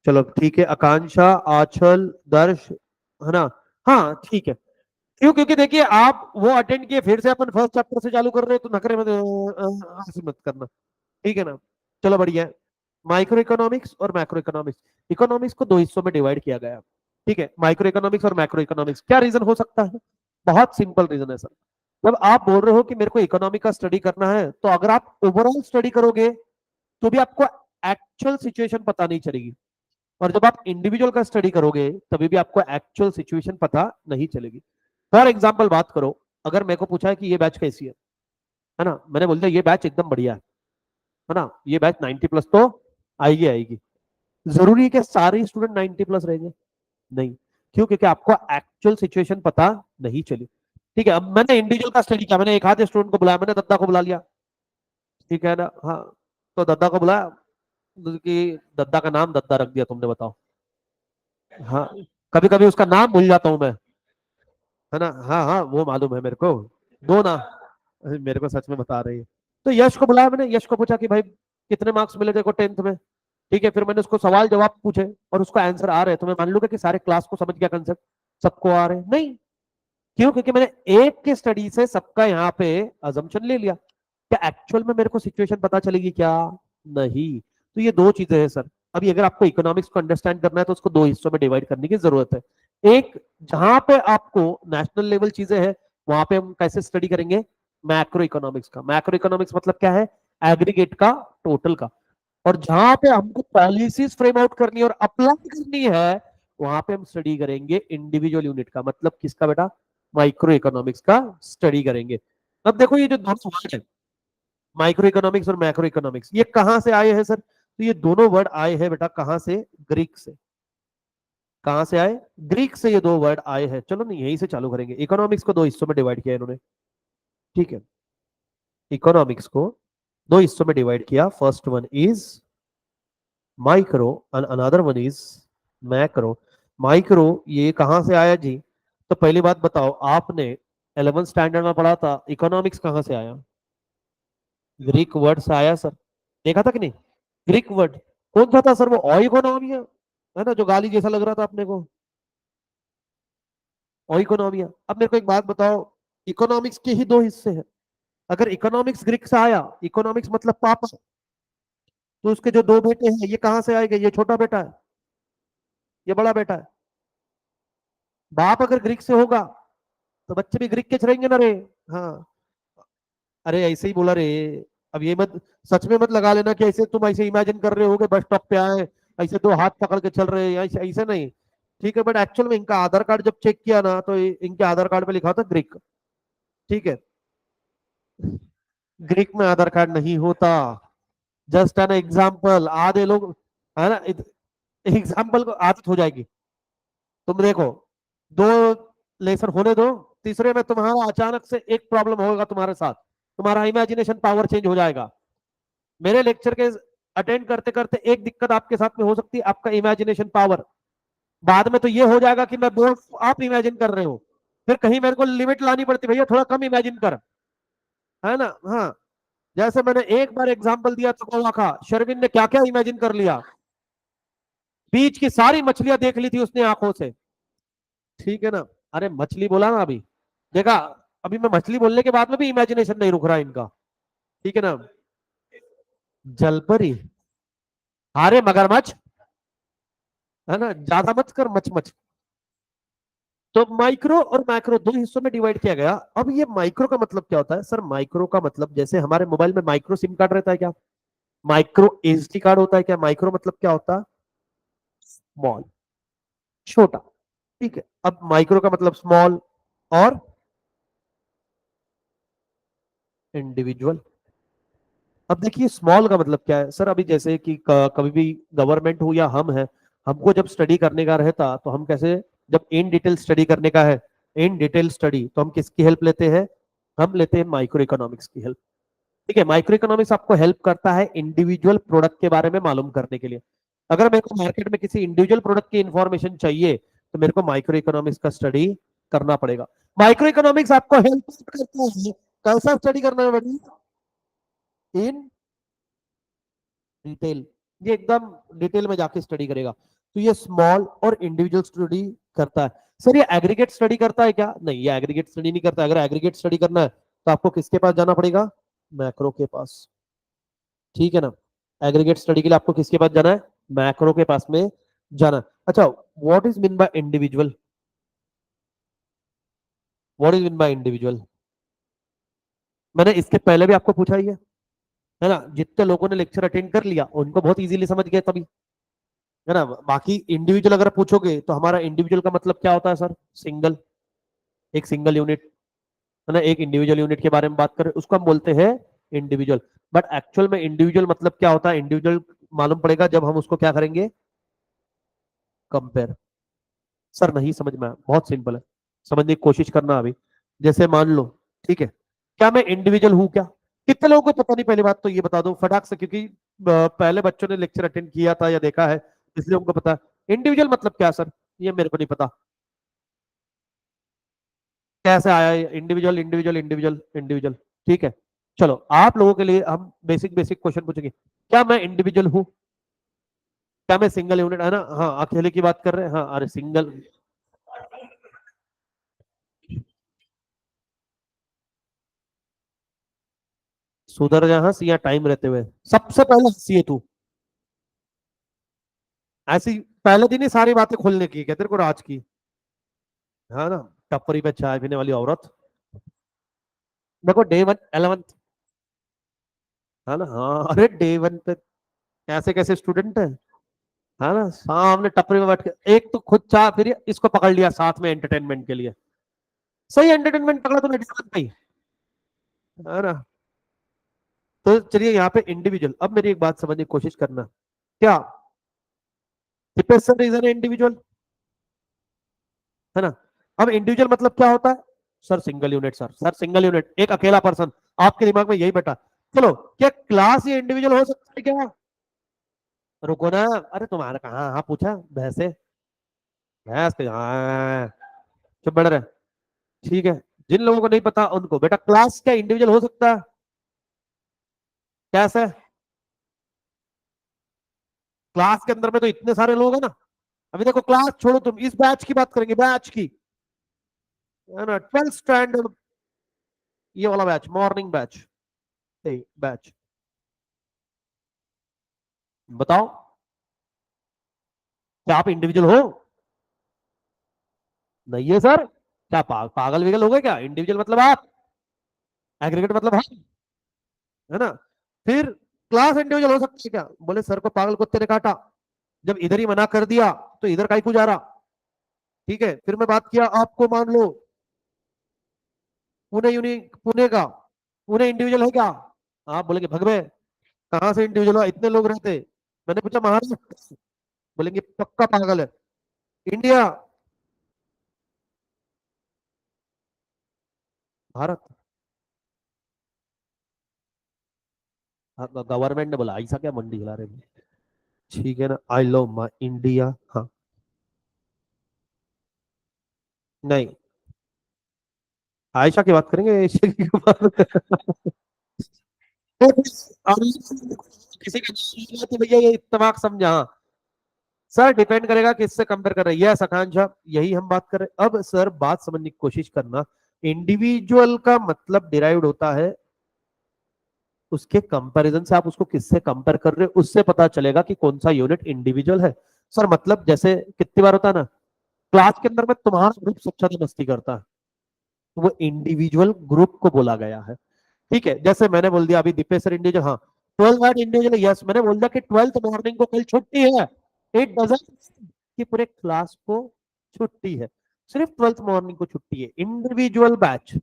चलो ठीक है, आकांक्षा, आंचल, दर्श, है ना। हाँ ठीक है। क्यों, क्योंकि देखिए आप वो अटेंड किए, फिर से अपन फर्स्ट चैप्टर से चालू कर रहे हैं तो नखरे में ऐसे मत करना, ठीक है ना। चलो बढ़िया है। माइक्रो इकोनॉमिक्स और मैक्रो इकोनॉमिक्स, इकोनॉमिक्स को दो हिस्सों में डिवाइड किया गया है, ठीक है। माइक्रो इकोनॉमिक्स और मैक्रो इकोनॉमिक्स, क्या रीजन हो सकता है। बहुत सिंपल रीजन है सर। जब आप बोल रहे हो कि मेरे को इकोनॉमी का स्टडी करना है तो अगर आप ओवरऑल स्टडी करोगे तो भी आपको एक्चुअल सिचुएशन पता नहीं चलेगी, और जब आप इंडिविजुअल का स्टडी करोगे तभी भी आपको एक्चुअल सिचुएशन पता नहीं चलेगी। फॉर एग्जाम्पल बात करो, अगर मेरे को पूछा है कि ये बैच कैसी है ना, मैंने बोल दिया ये बैच एकदम बढ़िया है ना, ये बैच 90 प्लस तो आएगी आएगी। जरूरी है कि सारे स्टूडेंट 90 प्लस रहेंगे, नहीं। क्यों, क्योंकि आपको एक्चुअल सिचुएशन पता नहीं चली, ठीक है। अब मैंने इंडिविजुअल का स्टडी किया, मैंने एक आधे स्टूडेंट को बुलाया, मैंने दद्दा को बुला लिया, ठीक है ना। हाँ तो दद्दा को बुलाया, कि दद्दा का नाम दद्दा रख दिया तुमने, बताओ। हाँ कभी कभी उसका नाम भूल जाता हूं मैं, है ना। हाँ हाँ वो मालूम है मेरे को, दो ना, अरे मेरे को सच में बता रही है। तो यश को बुलाया मैंने, यश को पूछा कि भाई कितने मार्क्स मिले तेरे को 10th में, ठीक है। फिर मैंने उसको सवाल जवाब पूछे और उसको आंसर आ रहे, तो मैं मान लूंगा कि सारे क्लास को समझ गया कंसेप्ट, सबको आ रहे नहीं। क्यों, क्योंकि मैंने एक के स्टडी से सबका यहाँ पे अजम्पशन ले लिया। क्या एक्चुअल में मेरे को सिचुएशन पता चलेगी क्या, नहीं। तो ये दो चीजें हैं सर। अभी अगर आपको इकोनॉमिक्स को अंडरस्टैंड करना है तो उसको दो हिस्सों में डिवाइड करने की जरूरत है। एक, जहां पे आपको नेशनल लेवल चीजें हैं वहां पे हम कैसे स्टडी करेंगे, मैक्रो इकोनॉमिक्स का। मैक्रो इकोनॉमिक्स मतलब क्या है, एग्रीगेट का, टोटल का। और जहां पे हमको पॉलिसीज फ्रेम आउट करनी है और अप्लाई करनी है वहां पे हम स्टडी करेंगे इंडिविजुअल यूनिट का, मतलब किसका बेटा, माइक्रो इकोनॉमिक्स का स्टडी करेंगे। अब देखो ये जो दोनों वर्ड है, माइक्रो इकोनॉमिक्स और मैक्रो इकोनॉमिक्स, ये कहां से आए हैं सर? तो ये दोनों वर्ड आए हैं बेटा कहां से? ग्रीक से। कहां से आए? ग्रीक से ये दो वर्ड आए हैं। चलो नहीं, यहीं से चालू करेंगे। इकोनॉमिक्स को दो हिस्सों में डिवाइड किया इन्होंने, ठीक है? इकोनॉमिक्स को दो हिस्सों में डिवाइड किया। First one is micro and another one is macro. Micro ये कहां से आया जी? तो पहली बात बताओ, आपने 11th स्टैंडर्ड में पढ़ा था इकोनॉमिक्स कहां से आया? ग्रीक वर्ड से आया सर। देखा था कि नहीं? ग्रीक वर्ड कौन सा था सर? वो ओइकोनॉमिया है ना, जो गाली जैसा लग रहा था अपने को, ओइकोनॉमिया। अब मेरे को एक बात बताओ, इकोनॉमिक्स के ही दो हिस्से हैं। अगर इकोनॉमिक्स ग्रीक से आया, इकोनॉमिक्स मतलब पापा, तो उसके जो दो बेटे हैं ये कहां से आएंगे? ये छोटा बेटा है, ये बड़ा बेटा है। बाप अगर ग्रीक से होगा तो बच्चे भी ग्रीक के रहेंगे ना रे। हाँ, अरे ऐसे ही बोला रे। अब ये मत, सच में मत लगा लेना कि ऐसे तुम ऐसे इमेजिन कर रहे हो कि बस स्टॉप पे आए, ऐसे दो हाथ पकड़ के चल रहे हैं, ऐसे ऐसे नहीं। ठीक है, बट एक्चुअल में इनका आधार कार्ड जब चेक किया ना, तो इनके आधार कार्ड पे लिखा था ग्रीक। ठीक है, ग्रीक में आधार कार्ड नहीं होता। जस्ट एन एग्जाम्पल, आधे लोग, है ना, एग्जाम्पल को आदत हो जाएगी। तुम देखो, दो लेसन होने दो, तीसरे में तुम्हारा अचानक से एक प्रॉब्लम होगा तुम्हारे साथ, तुम्हारा इमेजिनेशन पावर चेंज हो जाएगा। मेरे लेक्चर के अटेंड करते करते एक दिक्कत आपके साथ में हो सकती है, आपका इमेजिनेशन पावर। बाद में तो ये हो जाएगा कि मैं बोल, आप इमेजिन कर रहे हो, फिर कहीं मेरे को लिमिट लानी पड़ती, भैया थोड़ा कम इमेजिन कर, है ना? हाँ, जैसे मैंने एक बार एग्जांपल दिया तो गोवा का, शर्विन ने क्या क्या इमेजिन कर लिया, बीच की सारी मछलियां देख ली थी उसने आंखों से। ठीक है ना? अरे मछली बोला ना अभी, देखा? अभी मैं मछली बोलने के बाद में भी इमेजिनेशन नहीं रुक रहा इनका। ठीक है ना? जलपरी, अरे मगरमच्छ, है ना, ज्यादा मत कर मच मच। तो माइक्रो और मैक्रो दो हिस्सों में डिवाइड किया गया। अब ये माइक्रो का मतलब क्या होता है सर? माइक्रो का मतलब जैसे हमारे मोबाइल में माइक्रो सिम कार्ड रहता है क्या, माइक्रो एसडी कार्ड होता है क्या? माइक्रो मतलब क्या होता है? स्मॉल, छोटा। ठीक है, अब माइक्रो का मतलब स्मॉल और इंडिविजुअल। अब देखिए स्मॉल का मतलब क्या है सर? अभी जैसे कि कभी भी गवर्नमेंट हो या हम है, हमको जब स्टडी करने का रहता तो हम कैसे, जब इन डिटेल स्टडी करने का है, इन डिटेल स्टडी, तो हम किसकी हेल्प लेते हैं? हम लेते हैं माइक्रो इकोनॉमिक्स की हेल्प। ठीक है, माइक्रो इकोनॉमिक्स आपको हेल्प करता है इंडिविजुअल प्रोडक्ट के बारे में मालूम करने के लिए। अगर मेरे को मार्केट में किसी इंडिविजुअल प्रोडक्ट की इंफॉर्मेशन चाहिए, तो मेरे को माइक्रो इकोनॉमिक्स का स्टडी करना पड़ेगा। माइक्रो इकोनॉमिक्स आपको हेल्प करता है, कैसा स्टडी करना है? इन डिटेल, ये एकदम डिटेल में जाके स्टडी करेगा। तो ये स्मॉल और इंडिविजुअल स्टडी करता है। सर ये एग्रीगेट स्टडी करता है क्या? नहीं, ये एग्रीगेट स्टडी नहीं करता। अगर एग्रीगेट स्टडी करना है तो आपको किसके पास जाना पड़ेगा? मैक्रो के पास। ठीक है ना? एग्रीगेट स्टडी के लिए आपको किसके पास जाना है? मैक्रो के पास में जाना है। अच्छा, what is mean by individual? What is mean by individual? मैंने इसके पहले भी आपको पूछा ही है ना? जितने लोगों ने लेक्चर अटेंड कर लिया उनको बहुत इजीली समझ गए तभी, है ना? बाकी इंडिविजुअल अगर पूछोगे तो हमारा इंडिविजुअल का मतलब क्या होता है सर? सिंगल, एक सिंगल यूनिट, है ना? एक इंडिविजुअल यूनिट के बारे में बात करें उसको हम बोलते हैं इंडिविजुअल। बट एक्चुअल में इंडिविजुअल मतलब क्या होता है? इंडिविजुअल मालूम पड़ेगा जब हम उसको क्या करेंगे? कंपेयर। सर नहीं समझ में आया, बहुत सिंपल है, समझने की कोशिश करना अभी। जैसे मान लो, ठीक है, क्या मैं इंडिविजुअल हूं क्या? कितने लोगों को पता नहीं, पहली बात तो ये बता दो फटाक से, क्योंकि पहले बच्चों ने लेक्चर अटेंड किया था या देखा है, इसलिए उनको पता है इंडिविजुअल मतलब क्या सर। ये मेरे को नहीं पता, कैसे आया इंडिविजुअल इंडिविजुअल इंडिविजुअल इंडिविजुअल। ठीक है, चलो आप लोगों के लिए हम बेसिक बेसिक क्वेश्चन पूछेंगे। क्या मैं इंडिविजुअल हूँ? क्या मैं सिंगल यूनिट, है ना? हाँ, अकेले की बात कर रहे हैं, हाँ, अरे सिंगल। सुधर जा हंस, या टाइम रहते हुए सबसे पहले हंसी तू, ऐसी पहले दिन ही सारी बातें खोलने की क्या तेरे को राज की, है ना? टपरी पे चाय पीने वाली औरत। देखो डे वन 11th, है ना? हाँ, अरे डे वन पे कैसे कैसे स्टूडेंट है ना? सामने टपरी में बैठ के एक तो खुद चाय, फिर इसको पकड़ लिया साथ में एंटरटेनमेंट के लिए। सही एंटरटेनमेंट पकड़ा तूने डे वन पे ही। है ना। तो चलिए यहाँ पे इंडिविजुअल, अब मेरी एक बात समझने की कोशिश करना, क्या डिपेंडेंट रीजन है इंडिविजुअल, है ना। अब इंडिविजुअल मतलब क्या होता है, sir single unit, sir single unit, एक अकेला पर्सन, आपके दिमाग में यही बैठा। चलो, क्या क्लास ये इंडिविजुअल हो सकता है क्या? रुको ना, अरे तुम्हारा कहाँ हाँ पूछा भैंसे, भैंस के हाँ, चुप बैठ रहे। ठीक है, जिन लोगों को नहीं पता उनको, बेटा क्लास क्या इंडिविजुअल हो सकता है? कैसे? क्लास के अंदर में तो इतने सारे लोग हैं ना। अभी देखो, क्लास छोड़ो, तुम इस बैच की बात करेंगे, बैच की, है ना, 12th स्टैंडर्ड, ये वाला बैच, मॉर्निंग बैच, बैच, बताओ, क्या आप इंडिविजुअल हो? नहीं है सर, क्या पागल विगल हो गए क्या? इंडिविजुअल मतलब आप, एग्रीगेट मतलब हम, है ना। फिर क्लास इंडिविजुअल हो सकती है क्या? बोले सर को पागल कुत्ते ने काटा, जब इधर ही मना कर दिया तो इधर काहे को जा रहा? ठीक है, फिर मैं बात किया, आपको मान लो पुणे पुणे का, पुणे इंडिविजुअल है क्या? आप बोलेंगे भगवे, कहां से इंडिविजुअल हुआ, इतने लोग रहते। मैंने पूछा महाराष्ट्र, बोलेंगे पक्का पागल है। इंडिया, भारत, गवर्नमेंट ने बोला, ऐसा क्या मंडी हिला रहे हैं? ठीक है ना, आई लव माई इंडिया, हाँ। नहीं, आयशा की बात करेंगे, एशिया की बात किसी का नाम लिया तो भैया ये इत्तेफाक समझा, हाँ। सर डिपेंड करेगा किससे कंपेयर कर रहे हैं, यस आकांक्षा, यही हम बात कर रहे हैं। अब सर बात समझने की कोशिश करना, इंडिविजुअल का मतलब डिराइव्ड होता है उसके कंपैरिजन से, आप उसको किससे कंपेयर कर रहे हो उससे पता चलेगा कि कौन सा यूनिट इंडिविजुअल है। सर मतलब जैसे कितनी बार होता है ना, क्लास के अंदर में तुम्हारा ग्रुप सबसे ज्यादा मस्ती करता है, तो वो इंडिविजुअल ग्रुप को बोला गया है। ठीक है, जैसे मैंने बोल दिया अभी दीपेश सर इंडिविजुअल, हाँ, 12 इंडिविजुअल, यस मैंने बोल दिया कि 12th मॉर्निंग को कल छुट्टी है, इट डजंट कि पूरे क्लास को छुट्टी है, सिर्फ 12th मॉर्निंग को छुट्टी है, इंडिविजुअल बैच,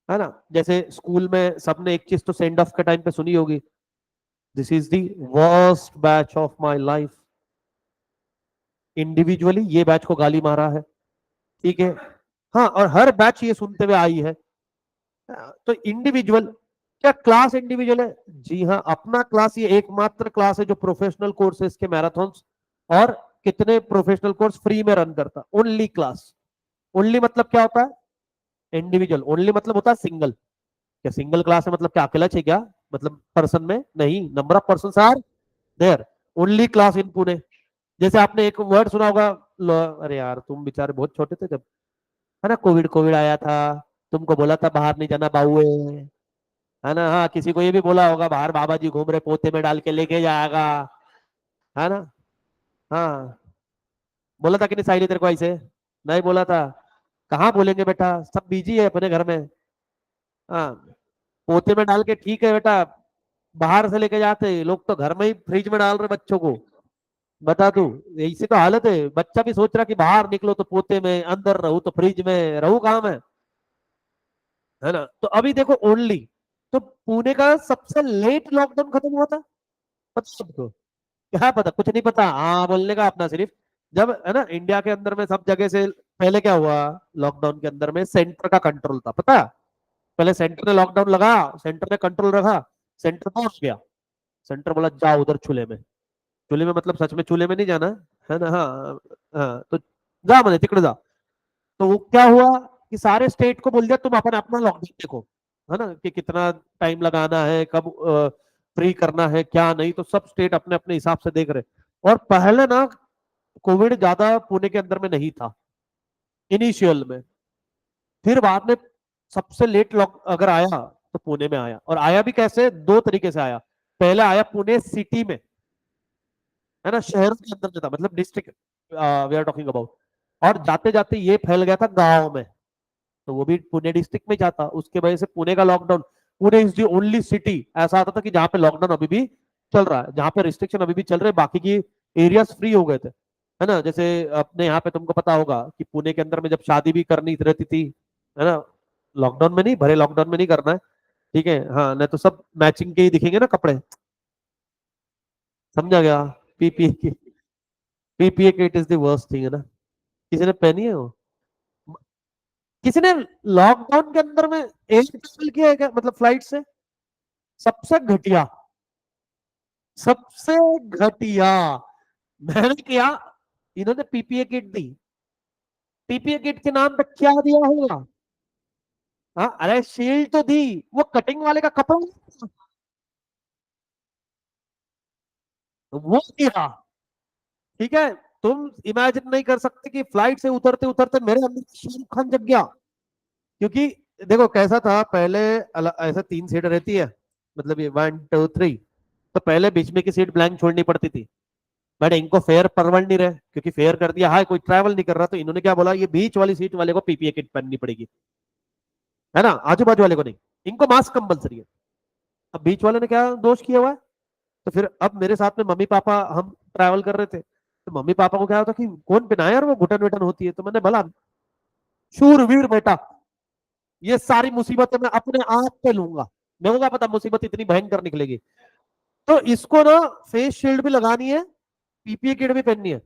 है ना। जैसे स्कूल में सबने एक चीज तो सेंड ऑफ के टाइम पे सुनी होगी, this is the worst batch of my life, individually ये बैच को गाली मारा है। ठीक है, हाँ, और हर बैच ये सुनते हुए आई है। तो इंडिविजुअल, क्या क्लास इंडिविजुअल है? जी हाँ, अपना क्लास ये एकमात्र क्लास है जो प्रोफेशनल कोर्सेज के मैराथन और कितने प्रोफेशनल कोर्स फ्री में रन करता, ओनली क्लास। ओनली मतलब क्या होता है? इंडिविजुअल, ओनली मतलब होता है सिंगल। क्या सिंगल क्लास है मतलब क्या अकेला चाहिए क्या? मतलब पर्सन में नहीं, number of person are there, only class in Pune. जैसे आपने एक वर्ड सुना होगा, अरे यार तुम बेचारे बहुत छोटे थे जब, है ना, कोविड कोविड आया था, तुमको बोला था बाहर नहीं जाना बाबू, है ना। हाँ, किसी को ये भी बोला होगा बाहर बाबा जी घूम रहे, पोते में डाल के लेके जाएगा, है ना। हाँ, बोला था कि नहीं साहिल तेरे को ऐसे? नहीं बोला था? कहाँ बोलेंगे बेटा, सब बिजी है अपने घर में। हाँ, पोते में डाल के ठीक है बेटा, बाहर से लेके जाते लोग तो घर में ही फ्रिज में डाल रहे बच्चों को, बता तू। ऐसी तो हालत है, बच्चा भी सोच रहा कि बाहर निकलो तो पोते में, अंदर रहूं तो फ्रिज में रहूं, कहाँ में, है ना। तो अभी देखो ओनली, तो पुणे का सबसे लेट लॉकडाउन खत्म हुआ था, पता सबको? क्या पता, कुछ नहीं पता, हाँ बोलने का अपना सिर्फ, जब है ना इंडिया के अंदर में सब जगह से पहले क्या हुआ, लॉकडाउन के अंदर में सेंटर का कंट्रोल था, पता है? पहले सेंटर ने लॉकडाउन लगा, सेंटर ने कंट्रोल रखा, सेंटर पहुंच गया, सेंटर बोला जाओ उधर चूल्हे में, चूल्हे में मतलब सच में चूल्हे में नहीं जाना, है ना, हाँ। हाँ, तो जा मैंने तिकड़े जा। तो वो क्या हुआ कि सारे स्टेट को बोल दिया तुम अपना अपना लॉकडाउन देखो, है ना, कि कितना टाइम लगाना है, कब फ्री करना है क्या नहीं, तो सब स्टेट अपने अपने हिसाब से देख रहे। और पहले ना कोविड ज्यादा पुणे के अंदर में नहीं था इनिशियल में, फिर बाद में सबसे लेट लॉक अगर आया तो पुणे में आया, और आया भी कैसे, दो तरीके से आया। पहले आया पुणे सिटी में, है ना, शहर के अंदर में था, मतलब district we are talking about, और जाते जाते ये फैल गया था गांव में, तो वो भी पुणे डिस्ट्रिक्ट में जाता, उसके वजह से पुणे का lockdown, Pune is the only city ऐसा आता था कि जहां पे लॉकडाउन अभी भी चल रहा है, जहां पे रिस्ट्रिक्शन अभी भी चल रहे, बाकी की एरियाज फ्री हो गए थे, है ना। जैसे अपने यहाँ पे तुमको पता होगा कि पुणे के अंदर में जब शादी भी करनी रहती थी, है ना, लॉकडाउन में नहीं, भरे लॉकडाउन में नहीं करना है। ठीक है, हाँ, नहीं तो सब मैचिंग के ही दिखेंगे ना कपड़े। समझा गया। पीपीए की, PPA kit is the worst thing है ना। किसी ने पहनी है वो? किसी ने लॉकडाउन के अंदर में एयर ट्रैवल किया है क्या, मतलब फ्लाइट से? सबसे घटिया, सबसे घटिया। मैंने किया, इन्होंने पीपीए किट दी। पीपीए किट के नाम पे क्या दिया होगा? हाँ, अरे शील्ड तो दी, वो कटिंग वाले का कपड़ा वो दिया। ठीक है, तुम इमेजिन नहीं कर सकते कि फ्लाइट से उतरते उतरते मेरे अंदर शाहरुख खान जग गया। क्योंकि देखो कैसा था पहले, ऐसा 3 सीट रहती है, मतलब ये 1 2 3। तो पहले बीच में की सीट ब्लैंक छोड़नी पड़ती थी। बट इनको फेयर परवड़ नहीं रहे, क्योंकि फेयर कर दिया, हाँ कोई ट्रैवल नहीं कर रहा, तो इन्होंने क्या बोला, ये बीच वाली सीट वाले को पीपीए किट पहननी पड़ेगी, है ना, आजू बाजू वाले को नहीं। इनको मास्क कंपलसरी है। अब बीच वाले ने क्या दोष किया हुआ है? तो फिर अब मेरे साथ में मम्मी पापा, हम ट्रैवल कर रहे थे, तो मम्मी पापा को क्या होता कि कौन पिनाया यार, वो घुटन वुटन होती है, तो मैंने बोला शूरवीर बेटा, ये सारी मुसीबतें मैं अपने आप पे लूंगा। मेरे को क्या पता मुसीबत इतनी भयंकर निकलेगी। तो इसको ना फेस शील्ड भी लगानी है, पीपीए किट भी पहननी है।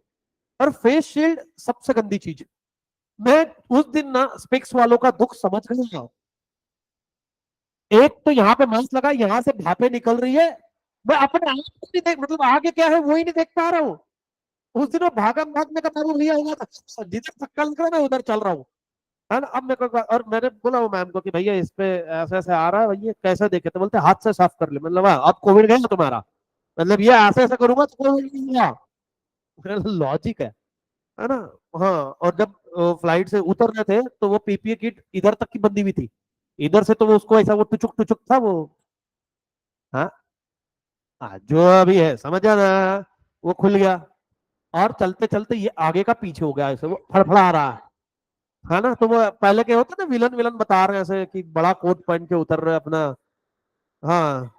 और फेस शील्ड सबसे गंदी चीज है। मैं उस दिन ना स्पेक्स वालों का दुख समझ गया। एक तो यहाँ पे मास्क लगा, यहाँ से भापे निकल रही है, मैं अपने आप को नहीं देख, मतलब आगे क्या है वो ही नहीं देख पा रहा हूँ। उस दिन वो भागम भागने का मेरा भैया हुआ था, जिधर धक्का लग रहा है मैं उधर चल रहा हूँ, है ना। अब मेरे को, और मैंने बोला वो मैम को कि भैया इस पे ऐसे ऐसे आ रहा है भैया, कैसे देखे, तो बोलते हाथ से साफ कर ले, मतलब अब कोविड गया तुम्हारा, मतलब ये ऐसे ऐसे करूंगा तो कोविड नहीं हुआ। लॉजिक है ना। हाँ, और जब फ्लाइट से उतर रहे थे तो वो पीपीए किट इधर तक की बंदी हुई थी, इधर से तो वो उसको ऐसा वो टुचुक टुचुक था वो। हाँ, जो अभी है समझ आ ना, वो खुल गया। और चलते चलते ये आगे का पीछे हो गया, ऐसे वो फड़फड़ा रहा है ना। तो वो पहले क्या होता ना, विलन विलन बता रहे हैं ऐसे कि बड़ा कोट पहन के उतर रहे अपना। हाँ,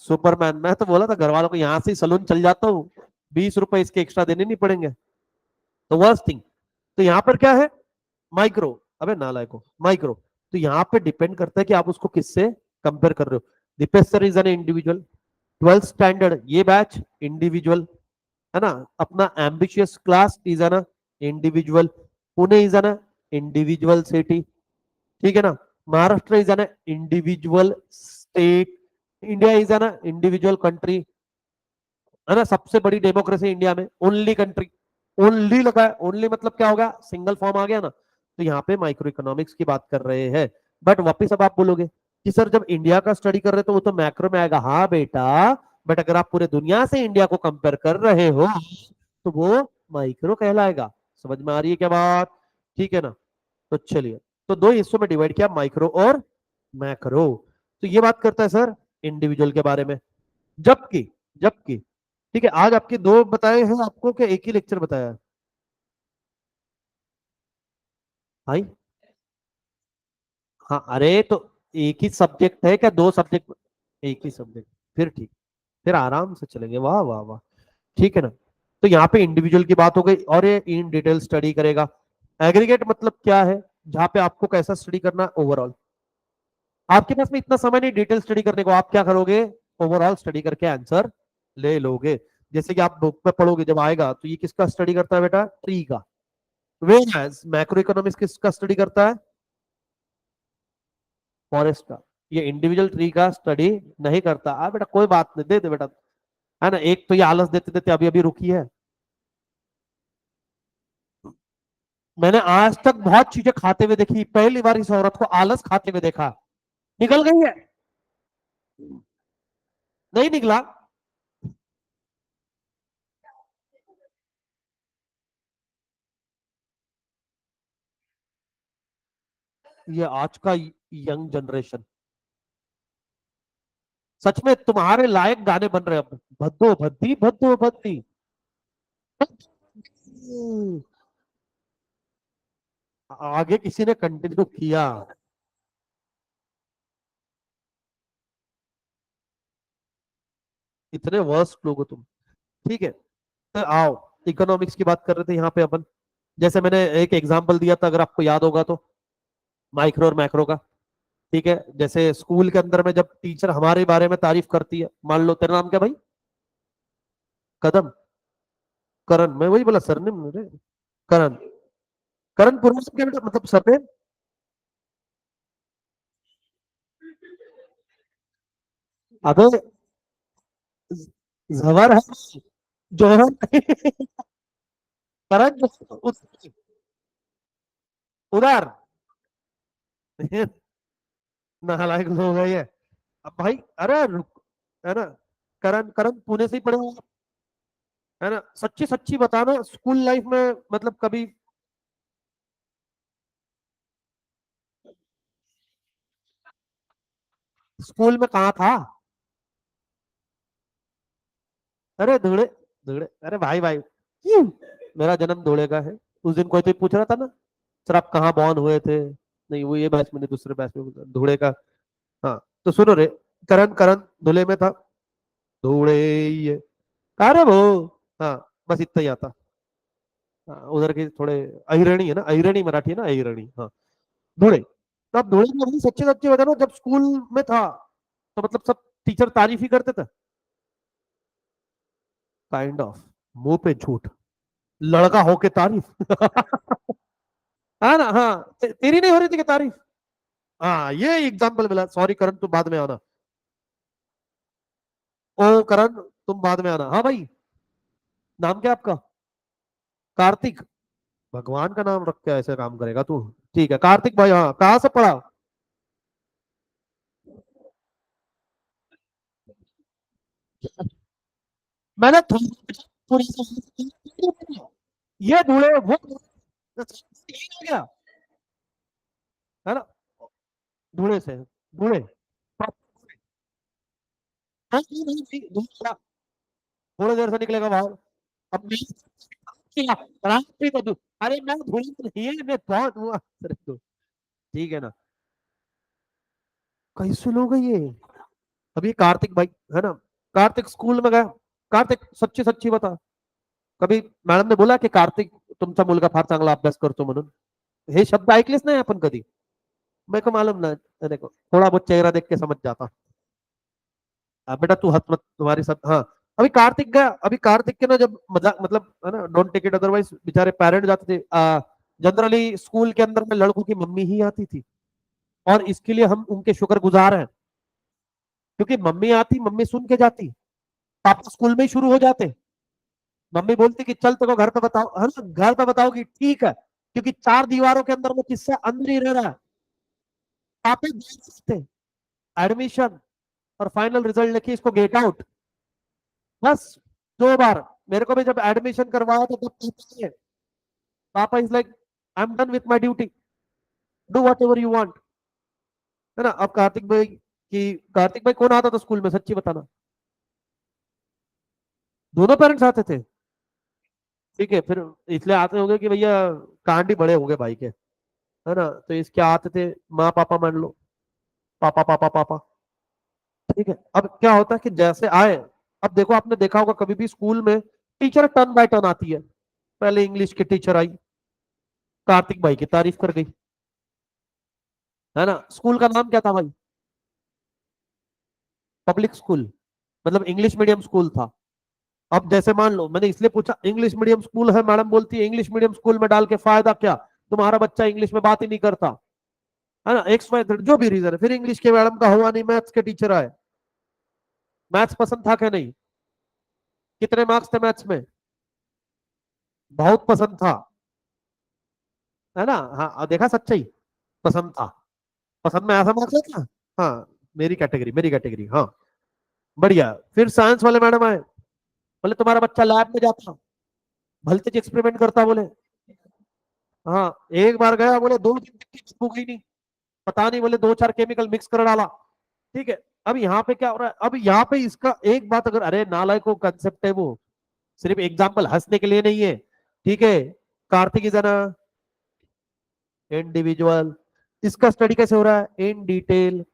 सुपरमैन। मैं तो बोला था घर वालों को यहाँ से सलून चल जाता हूँ, 20 रुपए इसके एक्स्ट्रा देने नहीं पड़ेंगे। तो वर्स्ट थिंग, तो यहाँ पर क्या है, माइक्रो, अबे नालायको, माइक्रो। तो यहाँ पे डिपेंड करता है कि आप उसको किससे कंपेयर कर रहे हो। Dipesh sir is an individual, 12th standard ये बैच इंडिविजुअल, है ना। अपना ambitious class is an individual, Pune is an individual city, ठीक है ना। Maharashtra is an individual state, India is an individual country, है ना। सबसे बड़ी डेमोक्रेसी इंडिया में, ओनली कंट्री, ओनली लगा है, ओनली मतलब क्या होगा, सिंगल फॉर्म आ गया ना। तो यहाँ पे माइक्रो इकोनॉमिक्स की बात कर रहे हैं। बट वापिस अब आप बोलोगे कि सर जब इंडिया का स्टडी कर रहे हो तो वो तो मैक्रो में आएगा, हाँ बेटा। बट अगर आप पूरे दुनिया से इंडिया को कंपेयर कर रहे हो तो वो माइक्रो कहलाएगा। समझ में आ रही है क्या बात? ठीक है ना। तो चलिए, तो दो हिस्सों में डिवाइड किया, माइक्रो और मैक्रो। तो ये बात करता है सर इंडिविजुअल के बारे में। जबकि जबकि ठीक है, आज आपके दो बताए हैं आपको, क्या एक ही लेक्चर बताया है भाई? हाँ, अरे तो एक ही सब्जेक्ट है क्या, दो सब्जेक्ट? एक ही सब्जेक्ट, फिर ठीक, फिर आराम से चलेंगे, वाह वाह वाह। ठीक है ना। तो यहाँ पे इंडिविजुअल की बात हो गई, और ये इन डिटेल स्टडी करेगा। एग्रीगेट मतलब क्या है, जहाँ पे आपको कैसा स्टडी करना ओवरऑल। आपके पास में इतना समय नहीं डिटेल स्टडी करने को, आप क्या करोगे, ओवरऑल स्टडी करके आंसर ले लोगे। जैसे कि आप बुक में पढ़ोगे जब आएगा, तो ये किसका स्टडी करता है बेटा, ट्री का। वेराज मैक्रो इकोनॉमिक्स किसका स्टडी करता है, फॉरेस्ट का। ये इंडिविजुअल ट्री का स्टडी नहीं करता। बेटा कोई बात नहीं, दे दे बेटा, है ना। एक तो ये आलस देते देते अभी अभी रुकी है। मैंने आज तक बहुत चीजें खाते हुए देखी, पहली बार इस औरत को आलस खाते हुए देखा। निकल गई है, नहीं निकला। ये आज का यंग जनरेशन, सच में तुम्हारे लायक गाने बन रहे हैं अब, भद्दो भद्दी भद्दो भद्दी। आगे किसी ने कंटिन्यू किया। इतने वर्स्ट लोग हो तुम। ठीक है, तो आओ, इकोनॉमिक्स की बात कर रहे थे यहाँ पे अपन। जैसे मैंने एक एग्जांपल दिया था, अगर आपको याद होगा तो, माइक्रो और मैक्रो का। ठीक है, जैसे स्कूल के अंदर में जब टीचर हमारे बारे में तारीफ करती है, मान लो तेरा नाम क्या भाई? कदम, करण, मैं वही बोला सरनेम मेरे, करण। करण पूरा नाम क्या बेटा, मतलब सरनेम? अबे जबर है, जोहर नहीं। करण उधर नालायक लोग है ये। अब भाई अरे रुक, है ना, करण, करण पुणे से ही पढ़े हो, है ना? सच्ची सच्ची बताना, स्कूल लाइफ में मतलब कभी स्कूल में कहाँ था? अरे धुड़े, धुड़े, अरे भाई भाई, मेरा जन्म धुड़े का है। उस दिन कोई तो पूछ रहा था ना, सर आप कहाँ बॉर्न हुए थे? नहीं वो ये बैच में नहीं, दूसरे बैच में धुड़े का। हाँ, तो सुनो रे, करण, करण धुले में था, धुड़े ये, कहा रे वो। हाँ, बस इतना ही आता। हाँ, उधर के थोड़े अहिरणी है ना, अहिरणी मराठी है ना, अहिरणी, हाँ। धुले, तो अब धुले में सच्चे सच्चे बता रहा, जब स्कूल में था तो मतलब सब टीचर तारीफ ही करते थे, काइंड ऑफ, मुंह पे झूठ, लड़का होके तारीफ। हाँ ना, हाँ, तेरी नहीं हो रही थी कि तारीफ? हाँ, ये एग्जाम्पल मिला, सॉरी करण तुम बाद में आना। ओ करण, तुम बाद में आना, हाँ भाई। नाम क्या आपका? कार्तिक? भगवान का नाम रख के ऐसे काम करेगा तू? ठीक है कार्तिक भाई, हाँ, कहाँ से पढ़ा? मैंने थोड़ी सी, ये धूले वो यही हो गया, है ना? धूले से, धूले, हाँ, नहीं, नहीं, धूले, थोड़ी देर से निकलेगा बाहर। अब मैं क्या, रात्रि को अरे मैं धूले में नहीं है, मैं बहुत हुआ, अरे तो ठीक है ना। कैसे लोग हैं ये? अब ये कार्तिक भाई, है ना, कार्तिक स्कूल में गया, कार्तिक सच्ची सच्ची बता, कभी मॅडम ने बोला की कार्तिक तुमचा मुलगा फार चांगला अभ्यास करतो म्हणून? हे शब्द ऐकलेच नाही आपण कधी? मेरे को मालूम ना, देखो थोड़ा बहुत चेहरा देख के समझ जाता। बेटा तू हंस मत, तुम्हारी सब, हाँ। अभी कार्तिक गया, अभी कार्तिक के ना जब मजाक, मतलब है ना, डोंट टेक इट अदरवाइज, बेचारे पेरेंट जाते थे, जनरली स्कूल के अंदर में लड़कों की मम्मी ही आती थी, और इसके लिए हम उनके शुक्रगुजार हैं, क्योंकि मम्मी आती, मम्मी सुन के जाती, पापा स्कूल में ही शुरू हो जाते। मम्मी बोलती कि चल तेरे को घर पे बताओ, है ना, घर पे बताओगी, ठीक है, क्योंकि चार दीवारों के अंदर वो किस्सा अंदर ही रह रहा है। पापा थे, एडमिशन और फाइनल रिजल्ट लेके इसको गेट आउट, बस। दो बार मेरे को भी जब एडमिशन करवाया तो तब पापा is like, I am done with my duty, do what ever you want, है ना? अब कार्तिक भाई की, कार्तिक भाई कौन आता था स्कूल में, सच्ची बताना? दोनों पेरेंट्स आते थे? ठीक है, फिर इसलिए आते होंगे कि भैया कांड ही बड़े हो गए भाई के, है ना, तो इसके आते थे, माँ पापा मान लो, पापा पापा पापा। ठीक है, अब क्या होता है कि जैसे आए, अब देखो आपने देखा होगा कभी भी स्कूल में टीचर टर्न बाय टर्न आती है, पहले इंग्लिश की टीचर आई, कार्तिक भाई की तारीफ कर गई, है ना? स्कूल का नाम क्या था भाई? पब्लिक स्कूल, मतलब इंग्लिश मीडियम स्कूल था। अब जैसे मान लो मैंने इसलिए पूछा, इंग्लिश मीडियम स्कूल है, मैडम बोलती है इंग्लिश मीडियम स्कूल में डाल के फायदा क्या, तुम्हारा बच्चा इंग्लिश में बात ही नहीं करता, है ना, एक्स वाई जेड जो भी रीजन है, फिर इंग्लिश के मैडम का हुआ नहीं, मैथ्स के टीचर आए, मैथ्स पसंद था क्या नहीं? कितने मार्क्स थे मैथ्स में? बहुत पसंद था, है ना? हाँ देखा, सच्चाई, पसंद था, पसंद में ऐसा मार्क्स है क्या? हाँ, मेरी कैटेगरी, मेरी कैटेगरी, हाँ, बढ़िया। फिर साइंस वाले मैडम आए, बोले तुम्हारा बच्चा लैब में जाता, भलते एक्सपेरिमेंट करता, बोले हाँ, एक बार गया, बोले 2 दिन तक की खुशबू गई नहीं, पता नहीं, बोले 2-4 केमिकल मिक्स कर डाला। ठीक है, अब यहाँ पे क्या हो रहा है, अब यहाँ पे इसका एक बात, अगर अरे नालायक को कंसेप्ट है वो, सिर्फ एग्जाम्पल हंसने के लिए नहीं है, ठीक है? कार्तिक इज एन इंडिविजुअल, इसका स्टडी कैसे हो रहा है, इन डिटेल।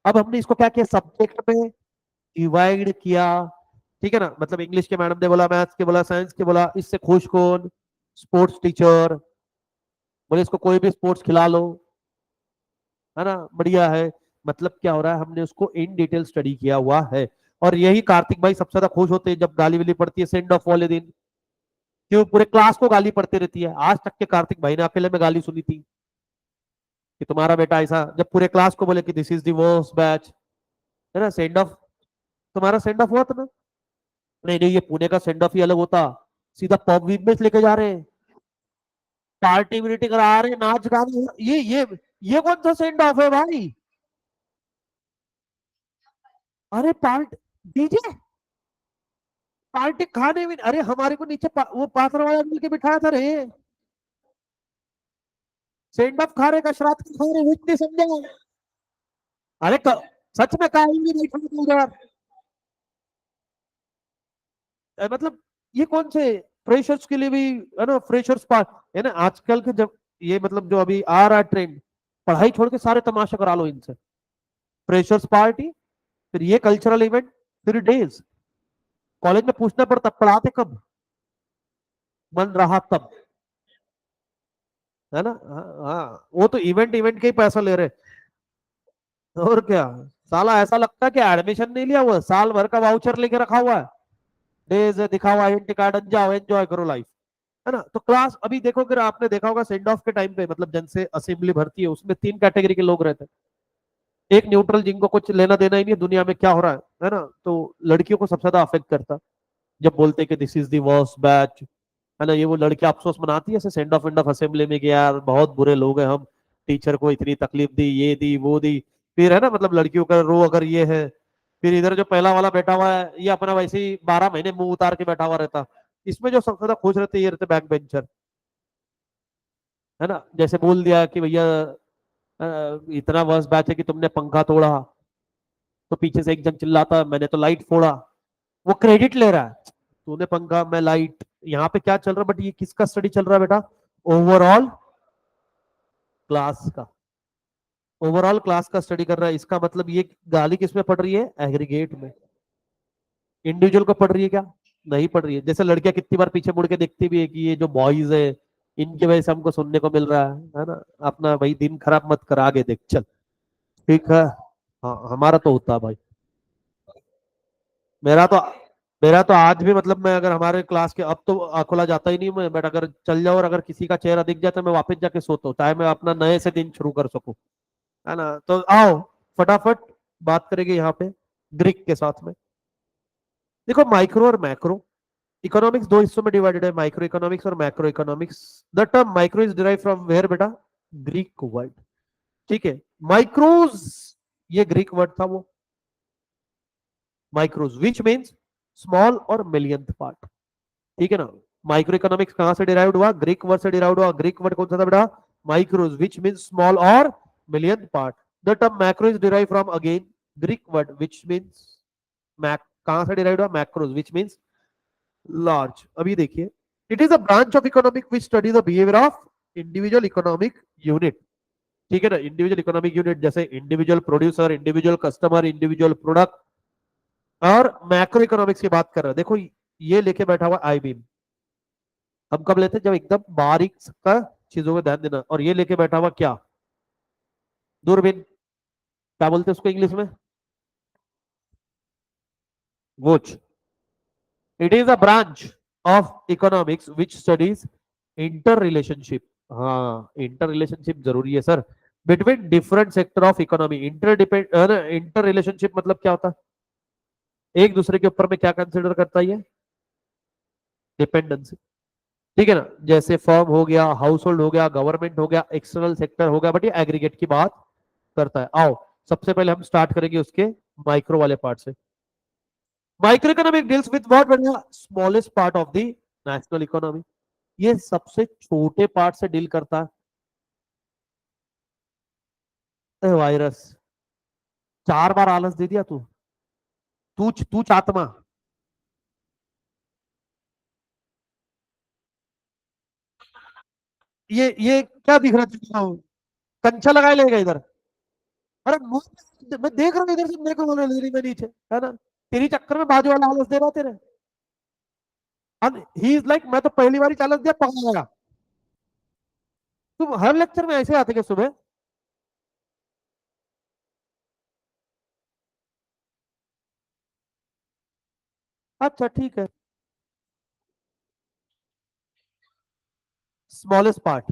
अब हमने इसको क्या किया, सब्जेक्ट में डिवाइड किया, ठीक है ना, मतलब इंग्लिश के मैडम ने बोला, मैथ्स के बोला, साइंस के बोला, इससे खुश कौन? स्पोर्ट्स टीचर, बोले इसको कोई भी स्पोर्ट्स खिला लो, है ना, बढ़िया है। मतलब क्या हो रहा है, हमने उसको इन डिटेल स्टडी किया हुआ है। और यही कार्तिक भाई सबसे ज्यादा खुश होते हैं जब गाली वाली पड़ती है सेंड ऑफ वाले दिन। क्यों, पूरे क्लास को गाली पड़ती रहती है। आज तक के कार्तिक भाई ने अकेले में गाली सुनी थी कि तुम्हारा बेटा ऐसा, जब पूरे क्लास को बोले कि this is the worst batch, है ना, सेंड ऑफ, तुम्हारा सेंड ऑफ हुआ था ना? नहीं नहीं, ये पुणे का सेंड ऑफ ही अलग होता, सीधा पब वीक में लेके जा रहे हैं, पार्टी विटी करा रहे हैं, नाच गाने। ये कौन सा सेंड ऑफ है भाई? अरे पार्टी, डीजे, पार्टी खाने में, अरे हमारे को नीचे वो पात्र वाला मिल के बिठाया था रे। सेंड ऑफ खा रहे का श्राद्ध खा रहे, वो नहीं समझा? अरे सच में कहा ही नहीं बैठा था उधर। मतलब ये कौन से फ्रेशर्स के लिए भी, है ना, फ्रेशर्स पार्ट, है ना आजकल के, जब ये मतलब जो अभी आ रहा ट्रेंड, पढ़ाई छोड़ के सारे तमाशा करा लो इनसे। फ्रेशर्स पार्टी, फिर ये कल्चरल इवेंट, फिर डेज। कॉलेज में पूछना पड़ता पढ़ाते कब, मन रहा तब, है ना। हाँ हाँ, वो तो इवेंट इवेंट के ही पैसा ले रहे। और क्या, साला ऐसा लगता है कि एडमिशन नहीं लिया हुआ, साल भर का वाउचर लेके रखा हुआ है, डेज दिखा हुआ, आइडेंटिटी कार्ड, जाओ एंजॉय करो लाइफ, है ना। तो क्लास अभी देखो, अगर आपने देखा होगा सेंड ऑफ के टाइम पे, मतलब जन से असेंबली भरती है, उसमें 3 कैटेगरी के लोग रहते हैं। एक न्यूट्रल, जिनको कुछ लेना देना ही नहीं है दुनिया में क्या हो रहा है ना, तो लड़कियों को सबसे ज्यादा अफेक्ट करता है। जब बोलते हैं कि this is the worst batch, है ना, ये वो लड़की अफसोस मनाती है send off end of assembly में कि यार बहुत बुरे लोग हैं हम, टीचर को इतनी तकलीफ दी, ये दी वो दी। फिर है ना, मतलब लड़कियों का रो अगर ये है। फिर इधर जो पहला वाला बैठा हुआ है, ये अपना वैसे ही 12 महीने मुंह उतार के बैठा हुआ रहता। इसमें जो सबसे ज्यादा खुश रहते ये रहते बैक बेंचर, है ना। जैसे बोल दिया कि भैया इतना वर्ष बैच है कि तुमने पंखा तोड़ा, तो पीछे से एक जन चिल्लाता मैंने तो लाइट फोड़ा। वो क्रेडिट ले रहा है, तूने पंखा मैं लाइट। यहाँ पे क्या चल रहा है, बट ये किसका स्टडी चल रहा है बेटा? ओवरऑल क्लास का, ओवरऑल क्लास का स्टडी कर रहा है। इसका मतलब ये गाली किस में पड़ रही है? एग्रीगेट में। इंडिविजुअल को पड़ रही है क्या? नहीं पड़ रही है। जैसे लड़कियां कितनी बार पीछे मुड़ के देखती भी है कि ये जो बॉयज है, इनकी वजह से हमको सुनने को मिल रहा है ना। अपना भाई दिन खराब मत कर, आगे देख चल, ठीक है। हाँ हमारा तो होता है भाई। मेरा तो मेरा तो आज भी, मतलब मैं अगर हमारे क्लास के, अब तो खुला जाता ही नहीं मैं, बट अगर चल जाओ और अगर किसी का चेहरा दिख जाए तो मैं वापस जाके सोता हूँ, चाहे मैं अपना नए से दिन शुरू कर सकूं, है ना। तो आओ फटाफट बात करेंगे यहाँ पे ग्रीक के साथ में। देखो माइक्रो और मैक्रो इकोनॉमिक्स दो हिस्सों में डिवाइडेड है, माइक्रो इकोनॉमिक्स और macro economics. The term micro is derive from where बेटा? ग्रीक वर्ड, ठीक है। माइक्रोज, ये ग्रीक वर्ड था वो, माइक्रोज विच मीन्स स्मॉल और मिलियंथ पार्ट, ठीक है ना। माइक्रो इकोनॉमिक्स कहां से डिराइव्ड हुआ? ग्रीक वर्ड से डिराइव्ड हुआ। ग्रीक वर्ड कौन सा था बेटा? माइक्रोज विच मीन्स स्मॉल और millionth part. The term macro is derive from again Greek word which means Mac, कहां से डिराइव्ड हुआ? Macros which means large. अभी देखिए, it is a branch of economic which study the behaviour of individual economic unit, ठीक है ना। Individual economic unit जैसे individual producer, individual customer, individual product. और मैक्रो इकोनॉमिक्स की बात कर रहे हैं, देखो ये लेके बैठा हुआ आई बीम। हम कब लेते हैं? जब एकदम बारीक का चीजों में ध्यान देना। और ये लेके बैठा हुआ क्या? दूरबीन। क्या बोलते हैं उसको इंग्लिश में? Watch. It is a branch of economics which studies inter relationship. हाँ इंटर रिलेशनशिप जरूरी है sir, between different sector of economy. Inter depend, inter relationship मतलब क्या होता है? एक दूसरे के ऊपर में क्या कंसिडर करता है ये? डिपेंडेंसी, ठीक है ना। जैसे फर्म हो गया, हाउस होल्ड हो गया, गवर्नमेंट हो गया, एक्सटर्नल सेक्टर हो गया, बट ये एग्रीगेट की बात करता है। आओ सबसे पहले हम स्टार्ट करेंगे उसके माइक्रो वाले पार्ट से। Micro economic deals with what बेटा? Smallest part of the national economy. ये सबसे छोटे पार्ट से डील करता है। वायरस, 4 बार आलस दे दिया तू, तू चातमा। ये क्या दिख रहा है? कंचा लगाए लेगा इधर। अरे मैं देख रहा हूँ इधर से, मेरे को बोले ले रही मैं नीचे, है ना। तेरी चक्कर में बाजू वाला आलस दे रहा तेरे। ही इज लाइक, मैं तो पहली बार ही आलस दिया पकड़ गया। तुम हर लेक्चर में ऐसे आते क्या सुबह? अच्छा ठीक है, स्मॉलेस्ट पार्ट,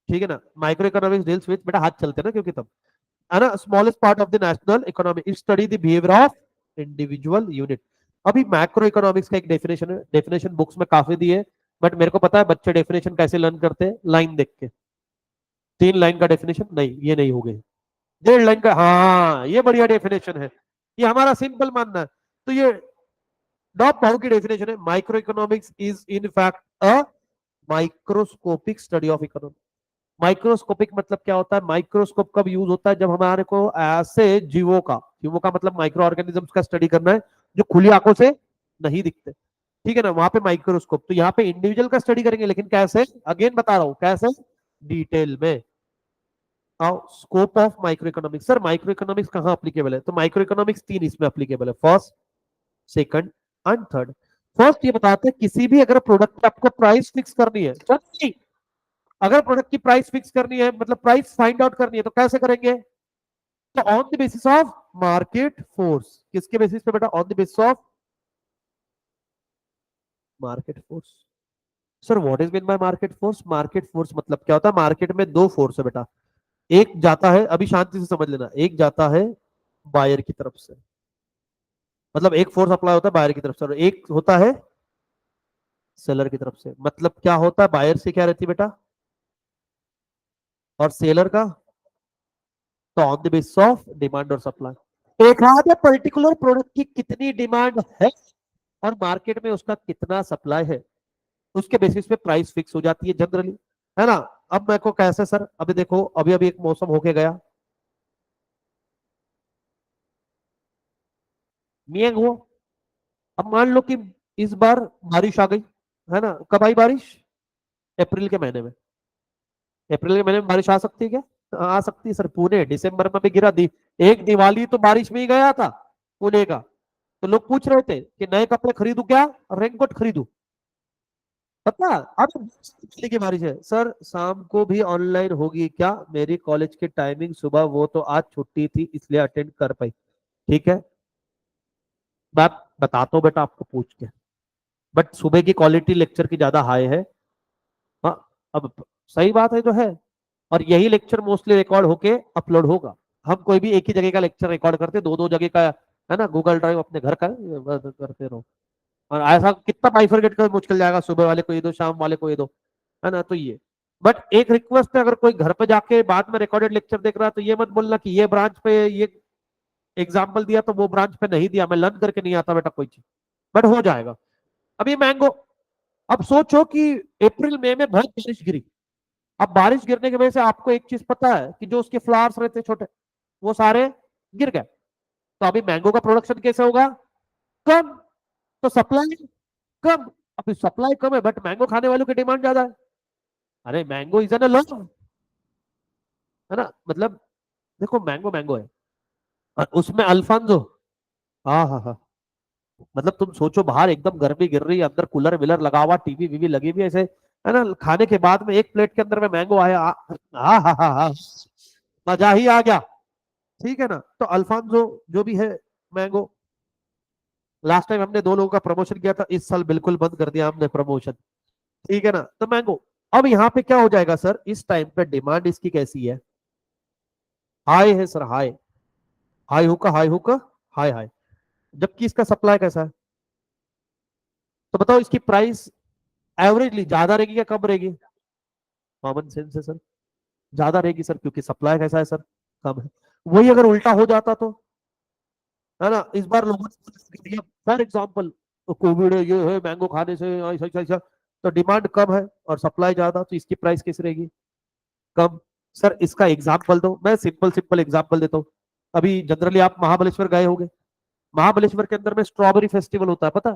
ठीक है ना, माइक्रो इकोनॉमिक्स डील्स विद, बेटा हाथ चलते हैं ना क्योंकि तब, है ना, smallest part of the national economy, study the behaviour of individual unit. अभी मैक्रो इकोनॉमिक्स का एक डेफिनेशन है, डेफिनेशन बुक्स में काफी दी है, बट मेरे को पता है बच्चे डेफिनेशन कैसे लर्न करते हैं, लाइन देख के, 3 लाइन का डेफिनेशन नहीं, ये नहीं हो गए, 1.5 लाइन का, हाँ ये बढ़िया डेफिनेशन है, ये हमारा सिंपल मानना है। तो ये डॉप भाव की डेफिनेशन है, micro economics is in fact a microscopic study of economy. Microscopic मतलब क्या होता है, माइक्रोस्कोप कब यूज होता है, जब हमारे को ऐसे जीवों का, जीवों का मतलब माइक्रो ऑर्गेनिजम्स का स्टडी करना है जो खुली आंखों से नहीं दिखते, ठीक है ना, वहां पे माइक्रोस्कोप। तो यहाँ पे इंडिविजुअल का स्टडी करेंगे, लेकिन कैसे, अगेन बता रहा हूं कैसे, डिटेल में। Scope of micro economics, sir micro economics कहाँ अप्लीकेबल है, तो माइक्रो इकोनॉमिक्स 3 इसमें अप्लीकेबल है, first, second and third. First ये बताते हैं किसी भी अगर प्रोडक्ट की आपको प्राइस फिक्स करनी है, अगर प्रोडक्ट की प्राइस फिक्स करनी है, मतलब प्राइस फाइंड आउट करनी है, तो कैसे करेंगे, तो on the basis of market force, किसके बेसिस पे बेटा, on the basis of market force. Sir what is mean bye market force, market force मतलब क्या होता है, मार्केट में दो फोर्स है बेटा, एक जाता है, अभी शांति से समझ लेना, एक जाता है बायर की तरफ से, मतलब एक फोर्स अप्लाई होता है बायर की तरफ से, और एक होता है सेलर की तरफ से। मतलब क्या होता है, बायर से क्या रहती है बेटा, और सेलर का, तो on the basis of demand और सप्लाई, एक आधे पर्टिकुलर प्रोडक्ट की कितनी डिमांड है और मार्केट में उसका कितना सप्लाई है, उसके बेसिस पे प्राइस फिक्स हो जाती है जनरली, है ना। अब मेरे को कैसे सर, अभी देखो अभी अभी एक मौसम होके गया, मियंग हुआ, अब मान लो कि इस बार बारिश आ गई, है ना, कब आई बारिश, अप्रैल के महीने में, अप्रैल के महीने में बारिश आ सकती है क्या, आ सकती है सर, पुणे दिसंबर में भी गिरा दी, एक दिवाली तो बारिश में ही गया था पुणे का। तो लोग पूछ रहे थे कि नए कपड़े खरीदू क्या, रेनकोट खरीदू, पता, अब की बारिश है सर, शाम को भी ऑनलाइन होगी क्या, मेरी कॉलेज की टाइमिंग सुबह, वो तो आज छुट्टी थी इसलिए अटेंड कर पाई, ठीक है, बात बताता हूँ बेटा आपको पूछ के, बट सुबह की क्वालिटी लेक्चर की ज्यादा हाई है। हाँ, अब सही बात है जो है, और यही लेक्चर मोस्टली रिकॉर्ड होके अपलोड होगा, हम कोई भी एक ही जगह का लेक्चर रिकॉर्ड करते, दो दो जगह का, है ना, गूगल ड्राइव अपने घर का करते रहो, और ऐसा कितना बाइफरगेट कर मुश्किल जाएगा, सुबह वाले को ये दो, शाम वाले को ये दो, है ना, तो ये, बट एक रिक्वेस्ट है, अगर कोई घर पे जाके बाद में रिकॉर्डेड लेक्चर देख रहा है, तो ये मत बोलना कि ये ब्रांच पे ये एग्जाम्पल दिया तो वो ब्रांच पे नहीं दिया, मैं लर्न करके नहीं आता बेटा कोई चीज, बट हो जाएगा। अब ये मैंगो, अब सोचो कि अप्रैल मई में बहुत बारिश गिरी, अब बारिश गिरने की वजह से आपको एक चीज पता है कि जो उसके फ्लावर्स रहते छोटे, वो सारे गिर गए, तो अभी मैंगो का प्रोडक्शन कैसे होगा, कम, तो सप्लाई कम, अभी सप्लाई कम है बट मैंगो खाने वालों की डिमांड ज्यादा है, अरे मैंगो इज एन लॉ, है ना, मतलब देखो मैंगो मैंगो है, और उसमें अल्फांसो, हाँ हाँ हाँ, मतलब तुम सोचो बाहर एकदम गर्मी गिर रही है, अंदर कूलर विलर लगा हुआ, टीवी वीवी लगी हुई है ऐसे, है ना, खाने के बाद में एक प्लेट के अंदर में मैंगो आया, हाँ हाँ हाँ हाँ, मजा ही आ गया, ठीक है ना। तो अल्फांसो जो भी है, मैंगो, लास्ट टाइम हमने 2 लोगों का प्रमोशन किया था, इस साल बिल्कुल बंद कर दिया हमने प्रमोशन, ठीक है ना, तो मैंगो, अब यहाँ पे क्या हो जाएगा सर, इस टाइम पे डिमांड इसकी कैसी है, हाई है सर, हाई, हाई हुका हाई हुका, हाई हाई, जबकि इसका सप्लाई कैसा है, तो बताओ इसकी प्राइस एवरेजली ज्यादा रहेगी या कम रहेगी, कॉमन सेंस है सर, ज्यादा रहेगी सर, क्योंकि सप्लाई कैसा है सर, कम है। वही अगर उल्टा हो जाता तो, है ना, इस बार लोगों ने फॉर एग्जाम्पल, कोविड है, ये है, मैंगो खाने से ऐसा ऐसा ऐसा, तो डिमांड कम है और सप्लाई ज्यादा, तो इसकी प्राइस कैसी रहेगी, कम। सर इसका एग्जाम्पल दो, मैं सिंपल सिंपल एग्जाम्पल देता हूँ, अभी जनरली आप महाबलेश्वर गए होंगे, महाबलेश्वर के अंदर में स्ट्रॉबेरी फेस्टिवल होता है, पता,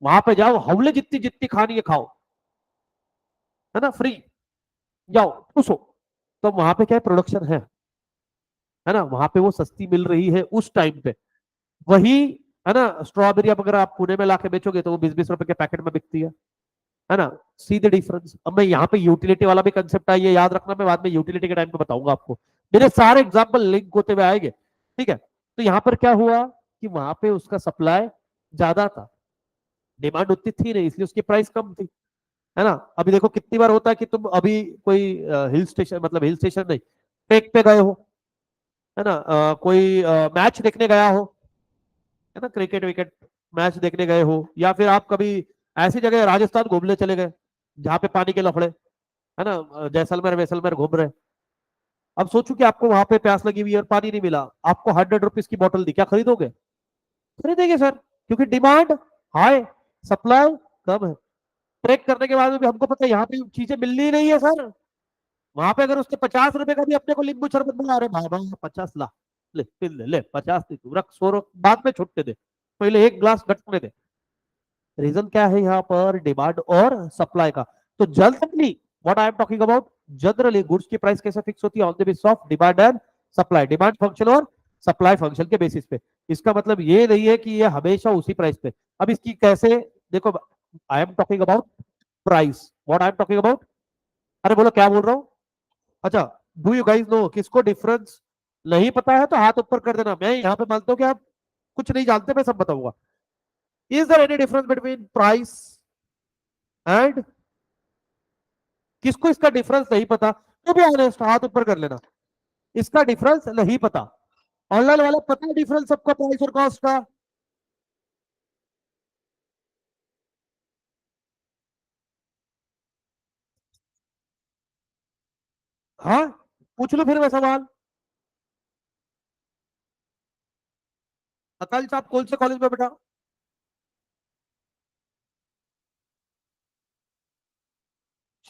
वहां पे जाओ, हवले जितनी जितनी खानी है खाओ, है ना, फ्री, जाओ पूछो, तो वहां पे क्या प्रोडक्शन है ना, वहां पे वो सस्ती मिल रही है उस टाइम पे, वही, है ना, स्ट्रॉबेरी अब अगर आप पुणे में लाके बेचोगे तो वो 20-20 रुपए के पैकेट में बिकती है ना, सी द डिफरेंस। अब मैं यहाँ पे यूटिलिटी वाला भी कंसेप्ट है, ये याद रखना, मैं बाद में यूटिलिटी के टाइम पे बताऊंगा आपको, मेरे सारे एग्जाम्पल लिंक होते हुए आएंगे, ठीक है। तो यहाँ पर क्या हुआ कि वहां पे उसका सप्लाई ज्यादा था, डिमांड उतनी थी नहीं, इसलिए उसकी प्राइस कम थी, है ना। अभी देखो कितनी बार होता है कि तुम अभी कोई हिल स्टेशन, मतलब हिल स्टेशन नहीं, ट्रेक पे गए हो, है ना, कोई मैच देखने गया हो, है ना, क्रिकेट विकेट मैच देखने गए हो, या फिर आप कभी ऐसी जगह राजस्थान घूमने चले गए जहाँ पे पानी के लफड़े, है ना, जैसलमेर वैसलमेर घूम रहे। अब सोचो कि आपको वहां पे प्यास लगी हुई है और पानी नहीं मिला, आपको 100 रुपीज की बोतल दी, क्या खरीदोगे? खरीदेंगे सर, क्योंकि डिमांड हाई, सप्लाई कम है। ट्रैक करने के बाद में भी हमको पता है यहाँ पे चीजें मिलनी ही नहीं है सर। वहां पे अगर उसने 50 रुपए का भी अपने को नींबू शरबत बना रहे, भाई भाई 50 ला, ले फिर ले 50 दे, तू रख 100, बाद में छुट्टे दे, पहले एक ग्लास गटने दे। रीजन क्या है यहाँ पर? डिमांड और सप्लाई का। तो generally what I am talking about, generally goods की प्राइस कैसे फिक्स होती है? On the basis of demand and supply, demand function और सप्लाई फंक्शन के बेसिस पे। इसका मतलब ये नहीं है कि ये हमेशा उसी प्राइस पे। अब इसकी कैसे देखो, I am talking about price, what I am talking about. अरे बोलो क्या बोल रहा हूँ? अच्छा, डू यू गाइस नो, किसको डिफरेंस नहीं पता है तो हाथ ऊपर कर देना, मैं यहाँ पे मानता हूँ कि आप कुछ नहीं जानते, मैं सब बताऊंगा। Is there any difference between price and, किसको इसका डिफरेंस नहीं पता तो भी ऑनेस्ट हाथ ऊपर कर लेना, इसका डिफरेंस नहीं पता। ऑनलाइन वाला पता है डिफरेंस सबको, प्राइस और कॉस्ट का? हाँ, पूछ लो फिर मैं सवाल। आकाश साहब कौन से कॉलेज में बेटा?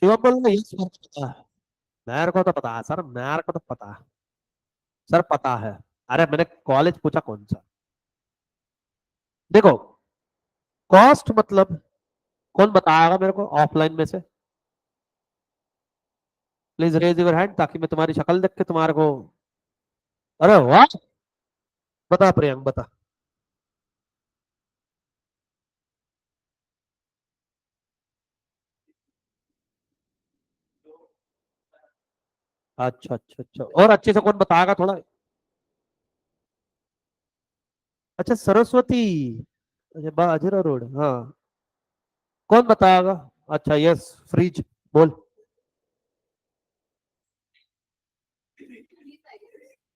शिवम बोल रहे, यस मेरे को पता है, मेरे को तो पता है सर, मेरे को तो पता है सर, पता है। अरे मैंने कॉलेज पूछा कौन सा। देखो, कॉस्ट मतलब कौन बताएगा मेरे को ऑफलाइन में से? प्लीज रेज योर हैंड ताकि मैं तुम्हारी शक्ल देख के तुम्हारे को। अरे वाह, बता प्रियंक बता। अच्छा अच्छा अच्छा, और अच्छे से कौन बताएगा थोड़ा? अच्छा सरस्वती, अच्छा बाजरा रोड, हाँ। कौन बताएगा? अच्छा यस, फ्रिज, बोल।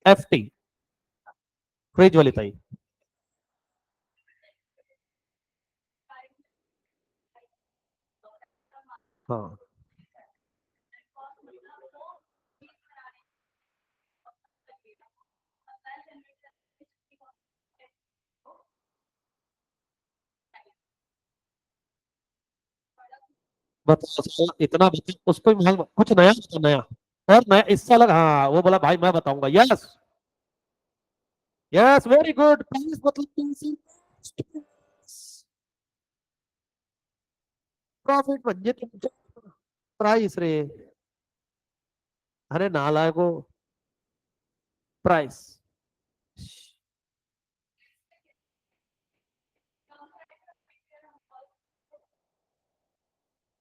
FT, फ्रिज वाली ताई। हाँ, बता इतना बता, उसको भी मालूम कुछ नया बता, नया और नया इससे अलग। हाँ वो बोला भाई मैं बताऊंगा, yes yes very good. Price मतलब प्रॉफिट म्हणजे तुमचं प्राइस रे। अरे नालायको, प्राइस।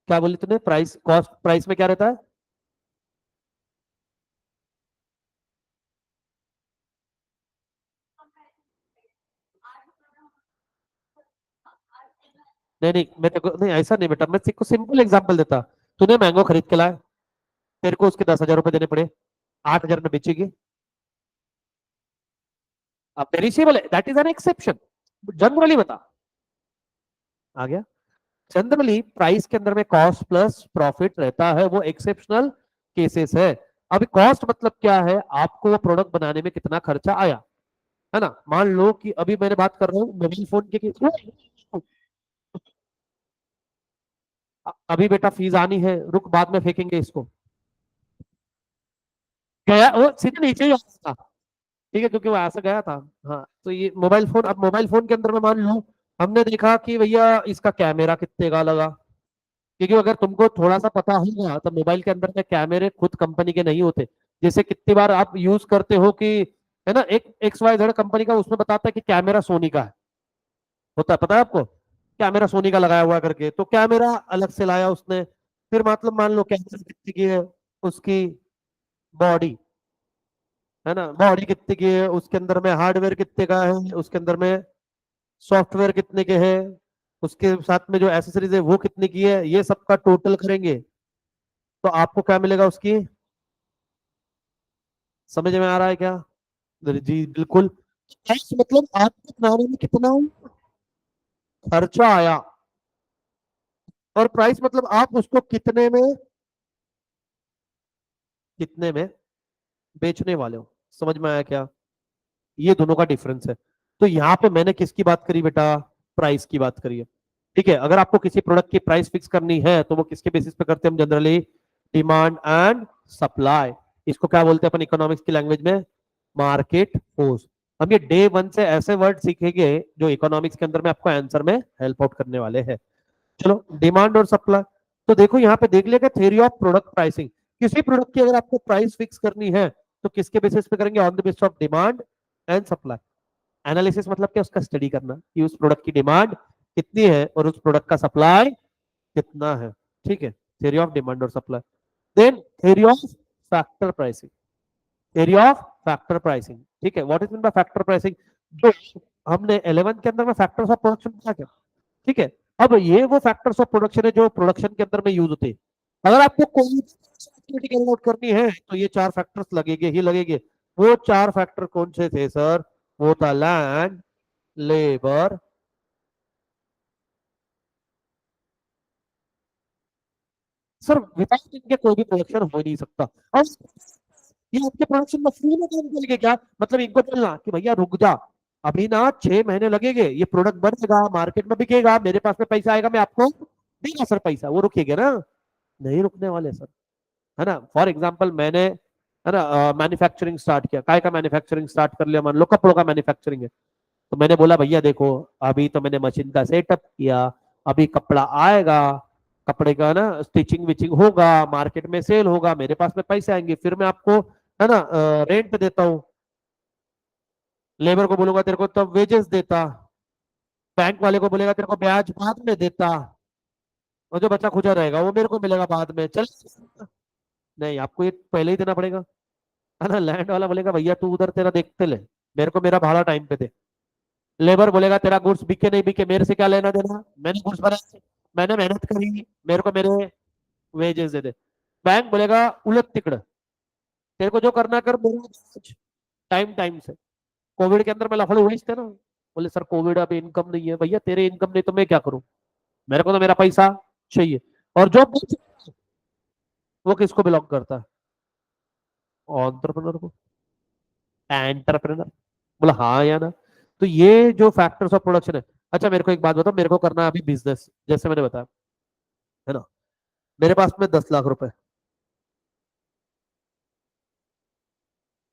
क्या बोली तूने? प्राइस, कॉस्ट प्राइस में क्या रहता है? नहीं नहीं, मैं तेरे को नहीं, ऐसा नहीं बेटा, मैं तेरे को सिंपल एग्जांपल देता। तूने मैंगो खरीद के लाया, तेरे को उसके 10,000 रुपए देने पड़े, 8,000 में बेचेगी। अब पेरिशेबल है, that is an exception, generally बता। आ गया? जनरली प्राइस के अंदर में कॉस्ट प्लस प्रॉफिट रहता है, वो एक्सेप्शनल केसेस है। अभी कॉस्ट मतलब क्या है? आपको वो प्रोडक्ट बनाने में कितना खर्चा आया, है ना। मान लो कि अभी मैंने बात कर रहा हूँ मोबाइल फोन के अभी बेटा फीस आनी है, रुक बाद में फेंकेंगे इसको। गया वो सीधे नीचे ही आता था, ठीक है, क्योंकि वो ऐसा गया था। हाँ, तो ये मोबाइल फोन, अब मोबाइल फोन के अंदर में मान लो हमने देखा कि भैया इसका कैमरा कितने का लगा, क्योंकि अगर तुमको थोड़ा सा पता होगा तो मोबाइल के अंदर में कैमरे खुद कंपनी के नहीं होते। जैसे कितनी बार आप यूज करते हो कि, है ना, एक XYZ कंपनी का उसमें बताता है कि कैमरा सोनी का है, होता है, पता है आपको, कैमरा सोनी का लगाया हुआ करके, तो कैमरा अलग से लाया उसने। फिर मतलब मान लो कैमरा कितने की है, उसकी बॉडी, है ना, बॉडी कितने की है, उसके अंदर में हार्डवेयर कितने का है, उसके अंदर में सॉफ्टवेयर कितने के हैं, उसके साथ में जो एसेसरीज है वो कितने की है, ये सबका टोटल करेंगे तो आपको क्या मिलेगा उसकी, समझ में आ रहा है क्या? जी बिल्कुल। मतलब आपके बनाने में कितना खर्चा आया, और प्राइस मतलब आप उसको कितने में बेचने वाले हो। समझ में आया क्या? ये दोनों का डिफरेंस है। तो यहाँ पे मैंने किसकी बात करी बेटा, प्राइस की बात करी है। ठीक है, अगर आपको किसी प्रोडक्ट की प्राइस फिक्स करनी है तो वो किसके बेसिस पे करते हैं हम जनरली, डिमांड एंड सप्लाई। इसको क्या बोलते हैं अपन इकोनॉमिक्स की लैंग्वेज में, मार्केट फोर्स। हम ये डे वन से ऐसे वर्ड सीखेंगे जो इकोनॉमिक्स के अंदर में आपको आंसर में हेल्प आउट करने वाले हैं। चलो, डिमांड और सप्लाई। तो देखो यहाँ पे देख लिया थ्योरी ऑफ प्रोडक्ट प्राइसिंग। किसी प्रोडक्ट की अगर आपको प्राइस फिक्स करनी है तो किसके बेसिस पे करेंगे, on the basis of demand and supply. Analysis मतलब क्या, उसका स्टडी करना कि उस प्रोडक्ट की डिमांड कितनी है और उस प्रोडक्ट का सप्लाई कितना है। ठीक है, थ्योरी ऑफ डिमांड और supply. Then theory of factor pricing. Theory of factor pricing, ठीक है, what is mean by factor pricing. जो हमने 11 के अंदर में फैक्टर्स ऑफ प्रोडक्शन पढ़ा क्या, ठीक है। अब ये वो फैक्टर्स ऑफ प्रोडक्शन है जो प्रोडक्शन के अंदर में यूज होते हैं। अगर आपको कोई एक्टिविटी कैरी आउट करनी है तो ये चार फैक्टर्स लगेंगे ही लगेंगे। वो चार फैक्टर कौन से थे सर, वो था लैंड, लेबर, सर विदाउट इनके कोई भी प्रोडक्शन हो नहीं सकता। और ये आपके प्रोडक्शन में फ्री में काम चलेंगे क्या, मतलब इनको बोलना कि भैया रुक जा, अभी ना 6 महीने लगेंगे, ये प्रोडक्ट बनेगा, मार्केट में बिकेगा, मेरे पास में पैसा आएगा, मैं आपको देगा सर पैसा, वो रुकेगा ना? नहीं रुकने वाले सर, है ना। फॉर एग्जाम्पल मैंने, है ना, मैन्युफैक्चरिंग स्टार्ट किया, काय का मैन्युफैक्चरिंग स्टार्ट कर लिया, मान लो कपड़ों का मैन्युफैक्चरिंग है। तो मैंने बोला भैया देखो, अभी तो मैंने मशीन का सेटअप किया, अभी कपड़ा आएगा, कपड़े का ना स्टिचिंग विचिंग होगा, मार्केट में सेल होगा, मेरे पास में पैसे आएंगे, फिर मैं आपको, है ना, रेंट पे देता हूँ, लेबर को बोलूंगा तेरे को तब वेजेस देता, बैंक वाले को बोलेगा तेरे को ब्याज बाद में देता, और जो बचा खुचा रहेगा वो मेरे को मिलेगा बाद में, चल। नहीं, आपको ये पहले ही देना पड़ेगा, है ना। लैंड वाला बोलेगा भैया तू उधर तेरा देखते ले, मेरे को मेरा भाड़ा टाइम पे दे। लेबर बोलेगा तेरा गुड्स बिके नहीं बिके मेरे से क्या लेना देना, मैंने गुड्स बनाए, मैंने मेहनत करी, मेरे को मेरे वेजेस दे दे। बैंक बोलेगा उलट तिकड़, तेरे को जो करना कर, मेरा टाइम टाइम से। कोविड के अंदर में लफड़े हुए थे ना, बोले सर कोविड अभी इनकम नहीं है, भैया तेरे इनकम नहीं तो मैं क्या करूं, मेरे को तो मेरा पैसा चाहिए। और जो वो किसको बिलोंग करता है, एंटरप्रेन्योर को, एंटरप्रेन्योर। बोला हाँ या ना। तो ये जो फैक्टर्स ऑफ प्रोडक्शन है। अच्छा मेरे को एक बात बताओ, मेरे को करना है अभी बिजनेस, जैसे मैंने बताया, है ना, मेरे पास में 10 लाख रुपए,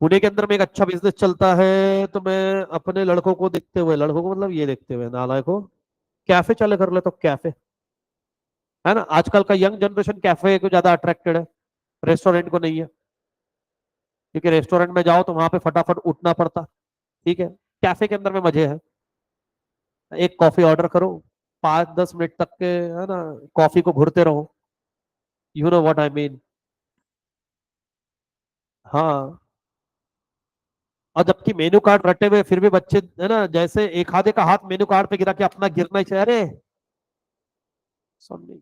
पुणे के अंदर में एक अच्छा बिजनेस चलता है, तो मैं अपने लड़कों को देखते हुए, लड़कों को मतलब ये देखते हुए, नालायक को, कैफे चालू कर ले तो कैफे, है ना। आजकल का यंग जनरेशन कैफे को ज्यादा अट्रैक्टेड है, रेस्टोरेंट को नहीं है, क्योंकि रेस्टोरेंट में जाओ तो वहां पे फटाफट उठना पड़ता, ठीक है। कैफे के अंदर में मजे है, एक कॉफी ऑर्डर करो, 5-10 मिनट तक के, है ना, कॉफी को घुरते रहो, you know what I mean. हाँ, और जबकि मेन्यू कार्ड रटे हुए फिर भी बच्चे, है ना, जैसे एक आधे का हाथ मेन्यू कार्ड पे गिरा के अपना गिरना ही चाहिए, अरे सुन नहीं,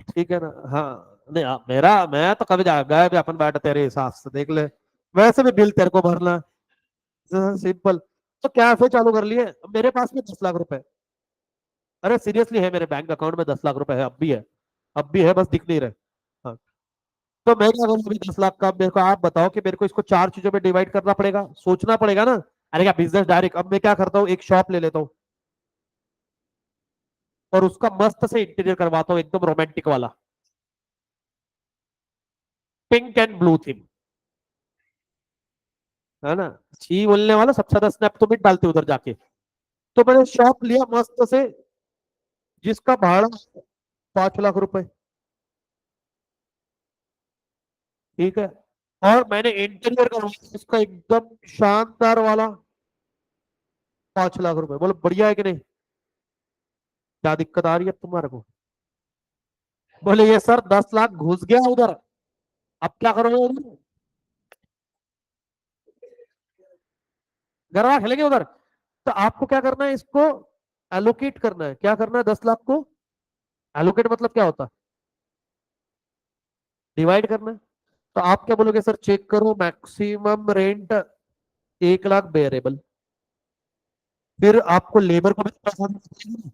ठीक है ना। हाँ नहीं, मेरा मैं तो कभी गए भी अपन बैठे तेरे हिसाब से देख ले, वैसे भी बिल तेरे को भरना, सिंपल। तो कैफे चालू कर लिए, मेरे पास में 10 लाख रुपए, अरे सीरियसली है, मेरे बैंक अकाउंट में 10 लाख रुपए है, अब भी है, अब भी है, बस दिख नहीं रहे। हाँ, तो मैं क्या करूँ अभी 10 लाख का, मेरे को आप बताओ कि मेरे को इसको चार चीजों में डिवाइड करना पड़ेगा, सोचना पड़ेगा ना। अरे क्या बिजनेस डायरेक्ट, अब मैं क्या करता हूँ, एक शॉप ले लेता हूँ और उसका मस्त से इंटीरियर करवाता हूँ, एकदम रोमांटिक वाला, पिंक एंड ब्लू थीम, है ना। छी बोलने वाला सबसे ज्यादा स्नैप तो मिट डालते उधर जाके। तो मैंने शॉप लिया मस्त से, जिसका भाड़ा 5 लाख रुपए, ठीक है। और मैंने इंटीरियर करवाया इसका एकदम शानदार वाला, 5 लाख रुपए, बोलो बढ़िया है कि नहीं? क्या दिक्कत आ रही है तुम्हारे को? बोले ये सर 10 लाख घुस गया उधर, अब क्या करोगे उधर, गरबा खेलेंगे उधर। तो आपको क्या करना है इसको, एलोकेट करना है। क्या करना है 10 लाख को? एलोकेट मतलब क्या होता है? डिवाइड करना है। तो आप क्या बोलोगे सर, चेक करो मैक्सिमम रेंट 1 लाख बेयरेबल। फिर आपको लेबर को भी तो पैसा देना पड़ेगा ना।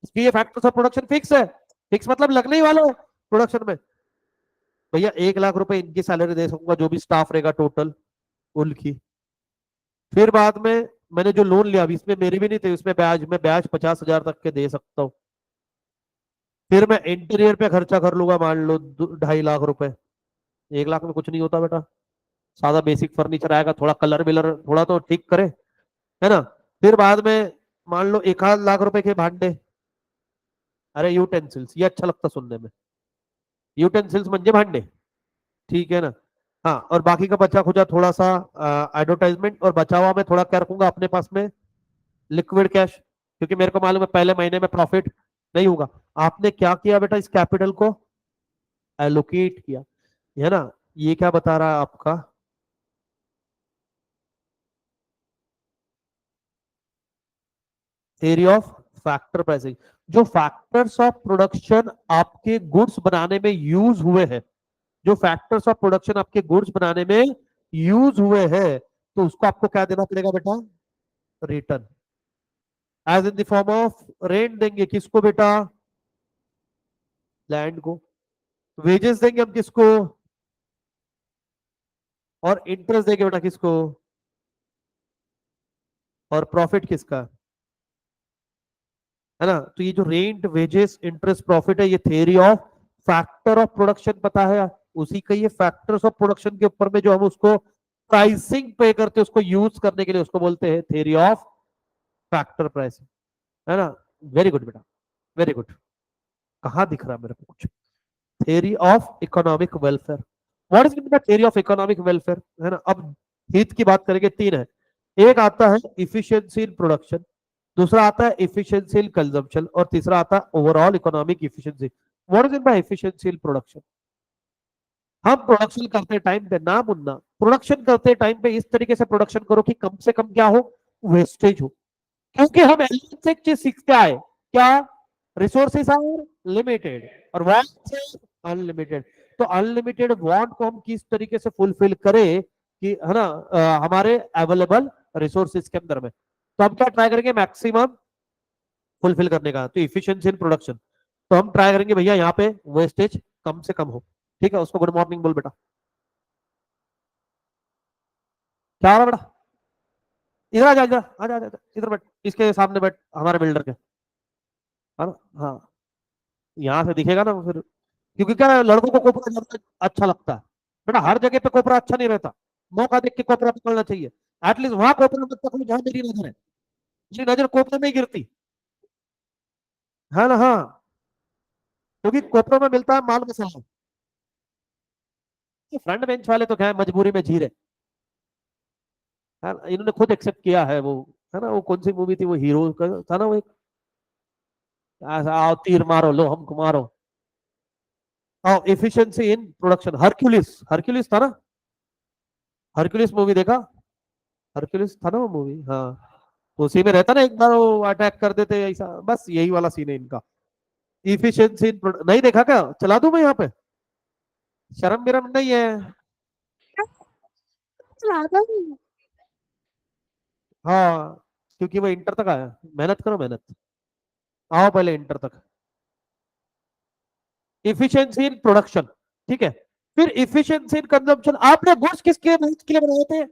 इसलिए फैक्टर्स ऑफ प्रोडक्शन फिक्स है। फिक्स मतलब लगने ही वाला है प्रोडक्शन में। भैया 1 लाख रुपए इनकी सैलरी दे सकूंगा, जो भी स्टाफ रहेगा टोटल उनकी। फिर बाद में मैंने जो लोन लिया, अभी इसमें मेरे भी नहीं थे, उसमें ब्याज, मैं ब्याज 50,000 तक के दे सकता हूँ। फिर मैं इंटीरियर पे खर्चा कर लूंगा, मान लो 2.5 लाख रुपए। 1 लाख में कुछ नहीं होता बेटा। सादा बेसिक फर्नीचर आएगा, थोड़ा कलर विलर थोड़ा तो ठीक करे, है ना। फिर बाद में मान लो 1 आध लाख रुपए के भांडे। अरे यूटेंसिल्स, ये अच्छा लगता सुनने में। यूटेंसिल्स म्हणजे भांडे, ठीक है ना। हाँ, और बाकी का बचा खुचा थोड़ा सा एडवर्टाइजमेंट, और बचा हुआ मैं थोड़ा क्या रखूंगा अपने पास में, लिक्विड कैश, क्योंकि मेरे को मालूम है पहले महीने में प्रॉफिट नहीं होगा। आपने क्या किया बेटा, इस कैपिटल को एलोकेट किया, है ना। ये क्या बता रहा है आपका, थ्योरी ऑफ फैक्टर प्राइसिंग। जो फैक्टर्स ऑफ प्रोडक्शन आपके गुड्स बनाने में यूज हुए हैं, जो फैक्टर्स ऑफ प्रोडक्शन आपके गुड्स बनाने में यूज हुए हैं, तो उसको आपको क्या देना पड़ेगा बेटा, return. As in the form of rent देंगे किसको बेटा, लैंड को। वेजेस देंगे हम किसको, और इंटरेस्ट देंगे बेटा किसको, और प्रॉफिट किसका, है ना। तो ये जो रेंट वेजेस इंटरेस्ट प्रॉफिट है, ये theory of factor of production पता है, उसी का ये फैक्टर्स ऑफ प्रोडक्शन के ऊपर में जो हम उसको प्राइसिंग पे करते हैं, उसको यूज करने के लिए उसको बोलते हैं थ्योरी ऑफ फैक्टर प्राइसिंग, है ना। वेरी गुड बेटा, वेरी गुड। कहाँ दिख रहा है मेरे को कुछ, theory of economic welfare. What is the theory of economic welfare, है ना। अब हित की बात करेंगे, तीन है। एक आता है इफिशियंसी इन प्रोडक्शन, दूसरा आता है इफिशियंसी इन कंजम्पशन, और तीसरा आता है overall economic efficiency. What is in by efficiency in production. हम प्रोडक्शन करते टाइम पे ना मुन्ना, प्रोडक्शन करते टाइम पे इस तरीके से प्रोडक्शन करो कि कम से कम क्या हो, वेस्टेज हो। क्योंकि हम एलिमेंट से एक चीज सीखते आए, क्या, रिसोर्सेस आर लिमिटेड और वांट अनलिमिटेड। तो अनलिमिटेड वांट को हम किस तरीके से फुलफिल करें कि, है ना, हमारे अवेलेबल रिसोर्सेज के अंदर में। तो हम क्या ट्राई करेंगे, मैक्सिमम फुलफिल करने का। तो इफिशियंसी इन प्रोडक्शन, तो हम ट्राई करेंगे भैया यहाँ पे वेस्टेज कम से कम हो। ठीक है, उसको गुड मॉर्निंग बोल बेटा। क्या हो रहा बेटा, इधर आ जा, इधर आ जा, इधर बैठ, इसके सामने बैठ, हमारे बिल्डर के, है ना। हाँ, यहाँ से दिखेगा ना फिर, क्योंकि क्या है, लड़कों को कोपरा ज्यादा अच्छा लगता है। बेटा हर जगह पे कोपरा अच्छा नहीं रहता, मौका देख के कोपरा पकड़ना चाहिए। एटलीस्ट वहां कोपरा मत पकड़ो जहां मेरी नजर है, मेरी नजर कोपरे में ही गिरती है ना। हाँ, क्योंकि कोपरा में मिलता है माल मसाला। फ्रंट बेंच वाले तो क्या है, मजबूरी में जी रहे है ना? इन्होंने खुद एक्सेप्ट किया है वो, है ना। वो कौन सी मूवी थी, वो हीरो का था ना वो एक, ऐसा आओ तीर मारो, लो हमको मारो। आओ efficiency in production, Hercules, Hercules था ना। हरक्यूलिस मूवी देखा, हरक्यूलिस था ना वो मूवी, हाँ। तो उसी में रहता ना, एक बार वो अटैक कर देते ऐसा, बस यही वाला सीन है इनका। इफिशियंसी इन नहीं देखा क्या, चला दूं मैं यहाँ पे, शर्म विरम नहीं है। चला दो। हाँ, क्योंकि वो इंटर तक आया, मेहनत करो मेहनत, आओ पहले इंटर तक। इफिशियंसी इन प्रोडक्शन, ठीक है। फिर इफिशियंसी इन कंजम्पशन, आपने गुड्स किसके यूज के लिए बनाए थे,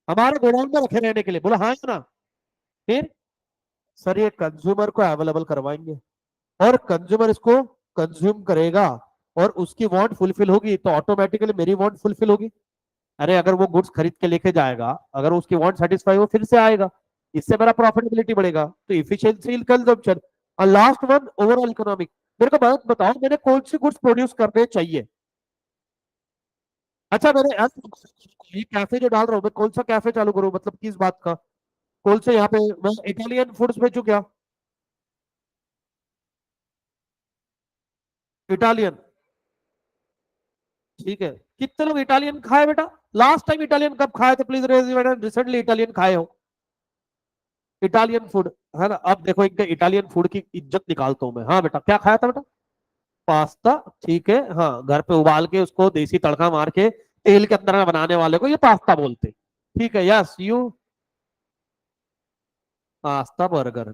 हमारे गोडाउन में रखे रहने के लिए, बोला हाँ ना। फिर सर ये कंज्यूमर को अवेलेबल करवाएंगे, और कंज्यूमर इसको कंज्यूम करेगा, और उसकी वांट फुलफिल होगी, तो ऑटोमेटिकली मेरी वांट फुलफिल होगी। अरे अगर वो गुड्स खरीद के लेके जाएगा, अगर उसकी वांट सेटिस्फाई हो, फिर से आएगा, इससे मेरा प्रॉफिटेबिलिटी बढ़ेगा। तो इफिशियंसी इन कंजम्पशन, और लास्ट वन ओवरऑल इकोनॉमिक। मेरे को बात बताओ, मैंने कौन सी गुड्स प्रोड्यूस करने चाहिए। अच्छा मैंने ये कैफे जो डाल रहा हूँ, मैं कौन सा कैफे चालू करूँ, मतलब किस बात का, कौन से यहाँ पे मैं इटालियन फूड्स बेचू क्या, इटालियन, ठीक है। कितने लोग इटालियन खाए बेटा, लास्ट टाइम इटालियन कब खाए थे, प्लीज रेज, रिसेंटली इटालियन खाए हो। इटालियन फूड, है ना। अब देखो एक इटालियन फूड की इज्जत निकालता हूँ मैं। हाँ बेटा, क्या खाया था बेटा? पास्ता। ठीक है, हाँ, घर पे उबाल के उसको देसी तड़का मार के तेल के अंदर में बनाने वाले को ये पास्ता बोलते। ठीक है, यस यू। पास्ता बर्गर,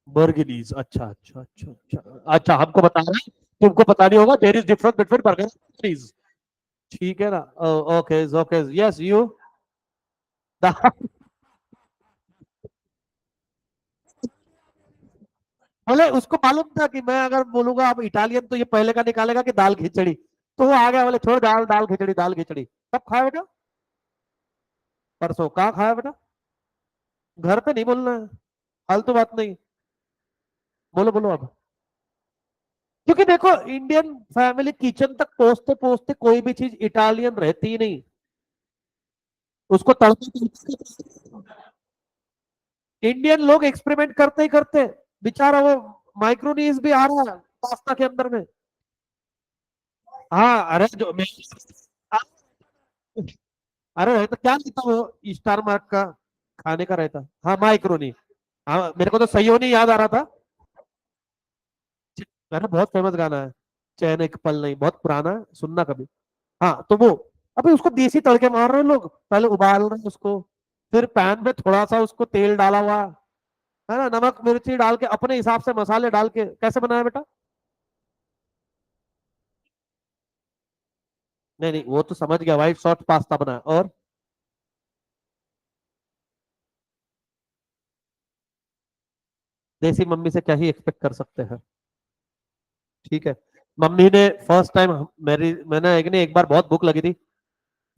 बर्गनीज, अच्छा अच्छा अच्छा अच्छा अच्छा, हमको बता रहे हैं, तुमको पता नहीं होगा, there is difference between burger please. ठीक है ना। Okay okay, yes you. बोले उसको मालूम था कि मैं अगर बोलूंगा अब इटालियन तो ये पहले का निकालेगा कि दाल खिचड़ी, तो वो आ गया, बोले छोड़, दाल दाल खिचड़ी दाल खिचड़ी। कब खाया बेटा? परसों। कहाँ खाया बेटा? घर पे नहीं बोलना है, फालतू बात नहीं। बोलो बोलो अब। क्योंकि देखो इंडियन फैमिली किचन तक पहुंचते पहुंचते कोई भी चीज इटालियन रहती ही नहीं, उसको तड़का। इंडियन लोग एक्सपेरिमेंट करते ही करते, बेचारा वो माइक्रोनीज भी आ रहा है पास्ता के अंदर में। हाँ, अरे जो मैं, अरे रहता क्या लेता वो स्टार मार्क का खाने का रहता। हाँ, माइक्रोनी। हाँ, मेरे को तो सही नहीं याद आ रहा था। अरे बहुत फेमस गाना है, चैन एक पल नहीं, बहुत पुराना है, सुनना कभी। हाँ तो वो, अभी उसको देसी तड़के मार रहे हैं लोग, पहले उबाल रहे हैं उसको, फिर पैन में थोड़ा सा उसको तेल डाला हुआ है ना, नमक मिर्ची डाल के अपने हिसाब से मसाले डाल के कैसे बनाया बेटा? नहीं नहीं, वो तो समझ गया, व्हाइट सॉस पास्ता बनाया। और देसी मम्मी से क्या ही एक्सपेक्ट कर सकते हैं। ठीक है। मम्मी ने फर्स्ट टाइम, मेरी मैंने एक बार बहुत भूख लगी थी,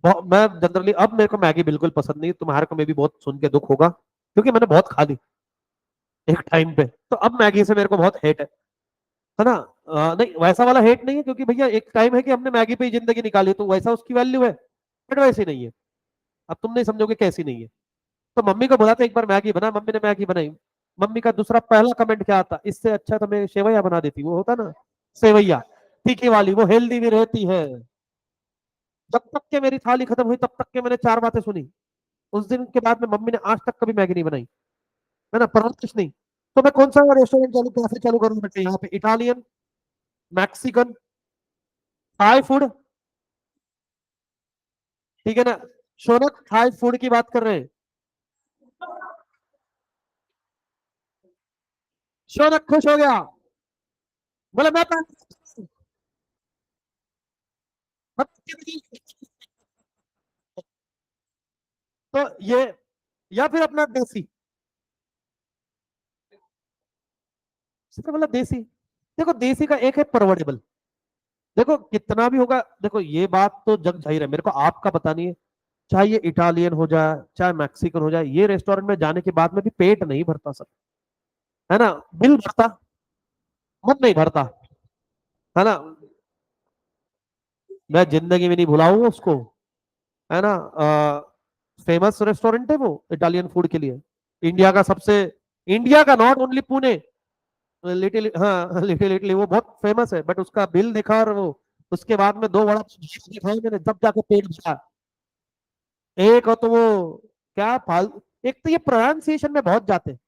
मैं जनरली, अब मेरे को मैगी बिल्कुल पसंद नहीं, तुम्हारे को में भी बहुत सुन के दुख होगा क्योंकि मैंने बहुत खा ली एक टाइम पे, तो अब मैगी से मेरे को बहुत हेट है ना। नहीं वैसा वाला हेट नहीं है, क्योंकि भैया एक टाइम है कि हमने मैगी पे ही जिंदगी निकाली, तो वैसा उसकी वैल्यू है, बट वैसी नहीं है। अब तुम नहीं समझोगे कैसी नहीं है। तो मम्मी को बोला था एक बार मैगी बना, मम्मी ने मैगी बनाई। मम्मी का दूसरा पहला कमेंट क्या आता, इससे अच्छा तो मैं सेवैया बना देती, वो होता ना सेवैया, तीखी वाली, वो हेल्दी भी रहती है। जब तक के मेरी थाली खत्म हुई तब तक के मैंने चार बातें सुनी। उस दिन के बाद में मम्मी ने आज तक कभी मैगी नहीं बनाई, है ना, परवरिश नहीं। तो मैं कौन सा रेस्टोरेंट चालू, कैसे चालू करूँ बेटे यहाँ पे? इटालियन, मैक्सिकन, थाई फूड, ठीक है ना। शौनक थाई फूड की बात कर रहे हैं। शौनक खुश हो गया, बोले मैं तो ये, या फिर अपना देसी, सबसे मतलब देसी। देखो देसी का एक है परवडेबल, देखो कितना भी होगा, देखो ये बात तो जग जाहिर है, मेरे को आपका पता नहीं है, चाहे ये इटालियन हो जाए चाहे मैक्सिकन हो जाए, ये रेस्टोरेंट में जाने के बाद में भी पेट नहीं भरता सर, है ना। बिल भरता, मन नहीं भरता, है ना। मैं जिंदगी में नहीं भुलाऊंगा उसको, है ना। फेमस रेस्टोरेंट है वो इटालियन फूड के लिए, इंडिया का सबसे, इंडिया का, नॉट ओनली पुणे, लिटिल, हाँ लिटिल इटली, वो बहुत फेमस है, बट उसका बिल देखा और वो उसके बाद में दो बड़ा दिखाई मैंने, तब जाके पेट भरा। एक हो तो वो क्या फाल, एक तो ये प्रोनाउंसिएशन में बहुत जाते हैं,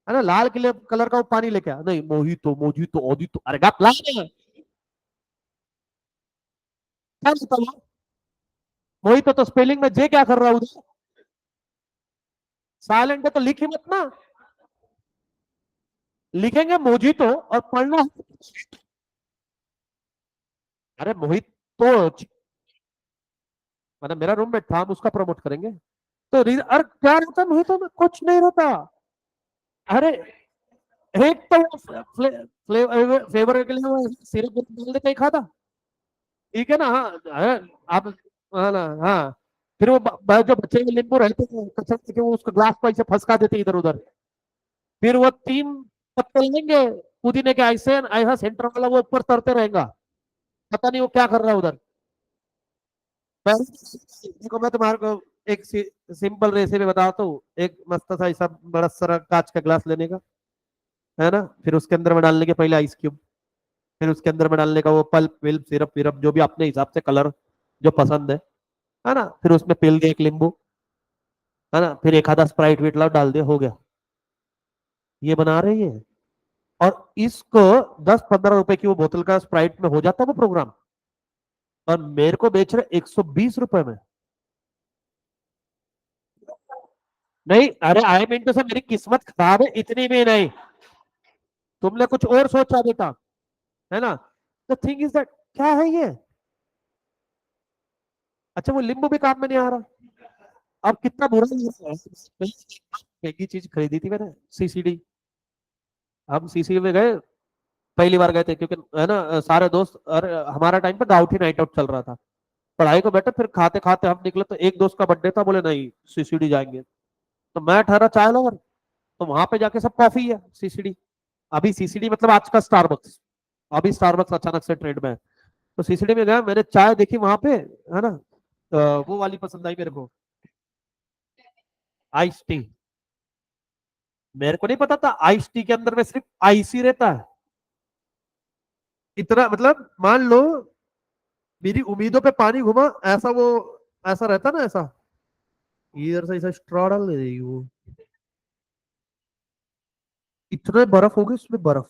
है ना, लाल किले कलर का वो पानी लेके आ, नहीं मोहितो मोजितो ओदितो, अरे गप ला क्या बताऊँ? मोहितो तो स्पेलिंग में जे क्या कर रहा हूँ उधर, साइलेंट है तो लिखी मत ना, लिखेंगे मोजितो और पढ़ना, अरे मोहित तो, मतलब मेरा रूममेट था, हम उसका प्रमोट करेंगे। तो अरे क्या रहता मोहितो में? कुछ नहीं रहता। अरे एक तो फ्लेवर के लिए वो सिरप डाल देते ही खाता, ठीक है ना। हाँ आप, हाँ ना, हाँ। फिर वो जो बच्चे के नींबू रहते हैं कचरा के, वो उसका ग्लास को ऐसे फंसका देते इधर उधर, फिर वो तीन पत्ते लेंगे पुदीने के, ऐसे ऐसा सेंटर वाला वो ऊपर तरते रहेगा, पता नहीं वो क्या कर रहा है उधर। देखो मैं तुम्हारे को एक सिंपल रेसिपी बताता हूँ, एक मस्त सा ऐसा बड़ा सारा कांच का ग्लास लेने का, है ना, फिर उसके अंदर में डालने के पहले आइस क्यूब, फिर उसके अंदर में डालने का वो पल्प विल्प सिरप विरप जो भी अपने हिसाब से कलर जो पसंद है ना, फिर उसमें पिल के एक नींबू, है ना, फिर एक आधा स्प्राइट वीट डाल दे, हो गया। ये बना रही है, और इसको 10-15 रुपए की वो बोतल का स्प्राइट में हो जाता है वो प्रोग्राम, और मेरे को बेच रहे 120 रुपए में। नहीं, अरे आई मीन तो सर मेरी किस्मत खराब है इतनी भी नहीं, तुमने कुछ और सोचा बेटा, है ना। द थिंग इज दैट, क्या है ये। अच्छा वो लिंबू भी काम में नहीं आ रहा। अब कितना बुरा है। महंगी चीज खरीदी थी मैंने, सीसीडी। हम सीसीडी में गए, पहली बार गए थे क्योंकि है ना सारे दोस्त, अरे हमारा टाइम पे गाउठी नाइट आउट चल रहा था, पढ़ाई को बैठे, फिर खाते खाते हम निकले तो एक दोस्त का बर्थडे था, बोले नहीं सीसीडी जाएंगे। तो मैं ठहरा चाय लवर, तो वहां पे जाके सब कॉफी है सीसीडी। अभी सीसीडी मतलब आज का स्टारबक्स, अभी स्टारबक्स अचानक से ट्रेंड में है। तो सीसीडी में गया, मैंने चाय देखी वहां पे, है ना, वो वाली पसंद आई मेरे को, आइस टी। मेरे को नहीं पता था आइस टी के अंदर में सिर्फ आइस ही रहता है। इतना मतलब मान लो मेरी उम्मीदों पे पानी घुमा, ऐसा वो, ऐसा रहता ना ऐसा, इधर से ऐसा स्ट्रॉ डाल दे रही वो, इतने बर्फ हो गई उसमें बर्फ।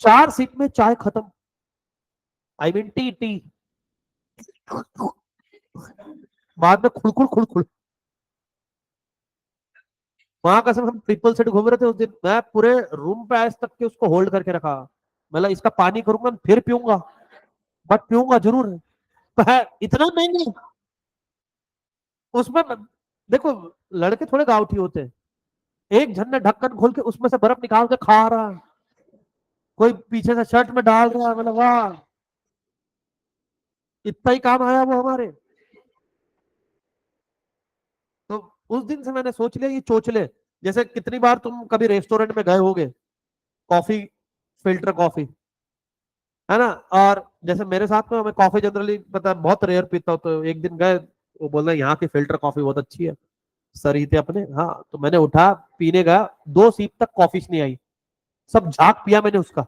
4 सिप में चाय खत्म, आई मीन टी टी। बाद में खुड़खुड़ खुड़खुड़। वहां का सब हम ट्रिपल सेट घूम रहे थे उस दिन, मैं पूरे रूम पे आज तक के उसको होल्ड करके रखा, मतलब इसका पानी करूंगा फिर पीऊंगा, बट पीऊंगा जरूर है। इतना महंगा उसमें। देखो लड़के थोड़े गाउठी होते हैं, एक जन ने ढक्कन खोल के उसमें से बर्फ निकाल के खा रहा है, कोई पीछे से शर्ट में डाल रहा है, मतलब वाह, इतना ही काम आया वो हमारे। तो उस दिन से मैंने सोच लिया ये चोचले, जैसे कितनी बार तुम कभी रेस्टोरेंट में गए होगे, कॉफी, फिल्टर कॉफी, है ना, और जैसे मेरे साथ में, मैं कॉफी जनरली पता है बहुत रेयर पीता हूँ, तो एक दिन गए, वो बोल रहे यहाँ की फिल्टर कॉफी बहुत अच्छी है, सर ही थे अपने, हाँ, तो मैंने उठा पीने गया, 2 सीप तक कॉफी नहीं आई, सब झाग पिया मैंने उसका।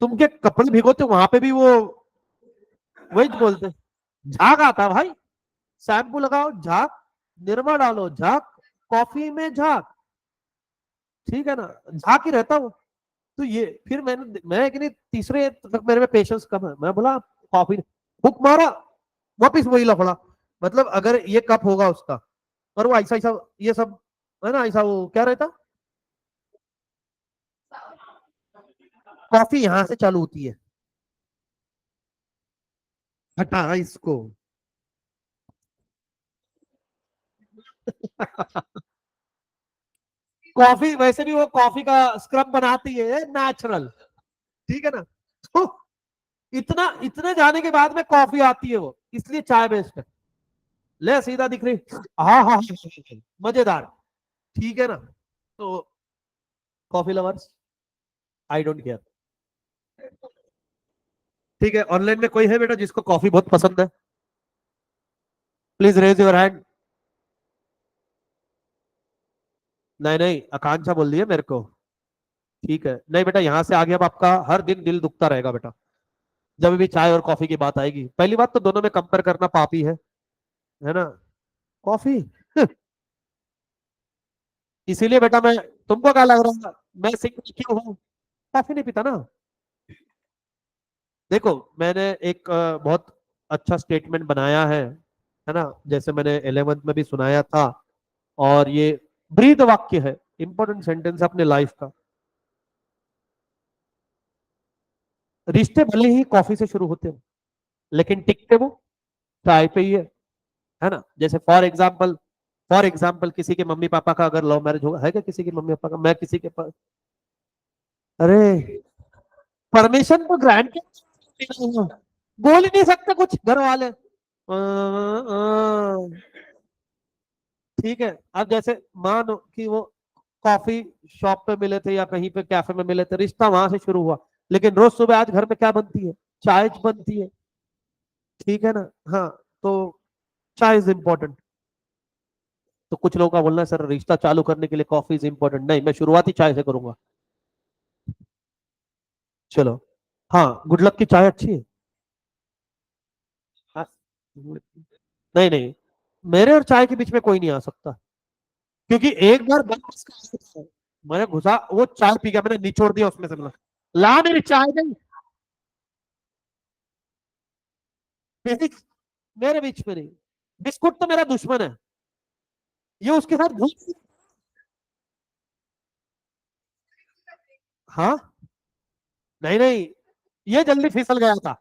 तुम के कपड़े भिगोते वहां पे भी वो वही तो बोलते, झाग आता भाई, शैम्पू लगाओ झाग, निरमा डालो झाग, कॉफी में झाग, ठीक है ना, झाग ही रहता हूँ। तो ये फिर मैं कि नहीं, तीसरे तक मेरे में पेशेंस कम है, मैं बोला कॉफी, हुक मारा, वापिस वही लफड़ा। मतलब अगर ये कप होगा उसका, और वो ऐसा ऐसा ये सब, है ना, ऐसा वो क्या रहता, कॉफी यहाँ से चालू होती है, हटा इसको। कॉफी वैसे भी वो कॉफी का स्क्रब बनाती है नेचुरल, ठीक है ना। तो इतना इतने जाने के बाद में कॉफी आती है वो, इसलिए चाय बेस्ट है। ले सीधा दिख रही, हाँ हाँ हाँ, मजेदार, ठीक है ना। तो coffee lovers, I don't care. ठीक है, ऑनलाइन में कोई है बेटा जिसको कॉफी बहुत पसंद है, प्लीज रेज योर हैंड। नहीं नहीं, आकांक्षा बोल रही है मेरे को। ठीक है, नहीं बेटा यहाँ से आगे अब आपका हर दिन दिल दुखता रहेगा बेटा, जब भी चाय और कॉफी की बात आएगी। पहली बात तो दोनों में कंपेयर करना पापी है ना, कॉफी। इसीलिए बेटा मैं, तुमको क्या लग रहा है मैं सिंगल क्यों हूँ, कॉफी नहीं पीता ना। देखो मैंने एक बहुत अच्छा स्टेटमेंट बनाया है ना, जैसे मैंने 11th में भी सुनाया था, और ये ब्रीद वाक्य है, इंपॉर्टेंट सेंटेंस अपने लाइफ का। रिश्ते भले ही कॉफी से शुरू होते हो, लेकिन टिकते वो चाय पे ही है ना। जैसे फॉर एग्जाम्पल किसी के मम्मी पापा का अगर लव मैरिज होगा, है क्या किसी के मम्मी पापा का, मैं किसी के पास, अरे परमिशन तो ग्रांट बोल ही नहीं सकते कुछ घर वाले, ठीक है। अब जैसे मानो कि वो कॉफी शॉप पे मिले थे या कहीं पे कैफे में मिले थे, रिश्ता वहां से शुरू हुआ, लेकिन रोज सुबह आज घर में क्या बनती है, चाय बनती है, ठीक है ना। हाँ, तो चाय इज इम्पोर्टेंट। तो कुछ लोगों का बोलना है सर रिश्ता चालू करने के लिए कॉफी इज इम्पोर्टेंट, नहीं मैं शुरुआत ही चाय से करूंगा। चलो, हाँ गुड लक की चाय अच्छी है, नहीं नहीं, मेरे और चाय के बीच में कोई नहीं आ सकता, क्योंकि एक बार मैंने घुसा, वो चाय पी गया, मैंने निचोड़ दिया उसमें से, मतलब ला मेरी चाय गई मेरी, मेरे बीच में नहीं। बिस्कुट तो मेरा दुश्मन है, ये उसके साथ घुस। हाँ, नहीं नहीं, ये जल्दी फिसल गया था,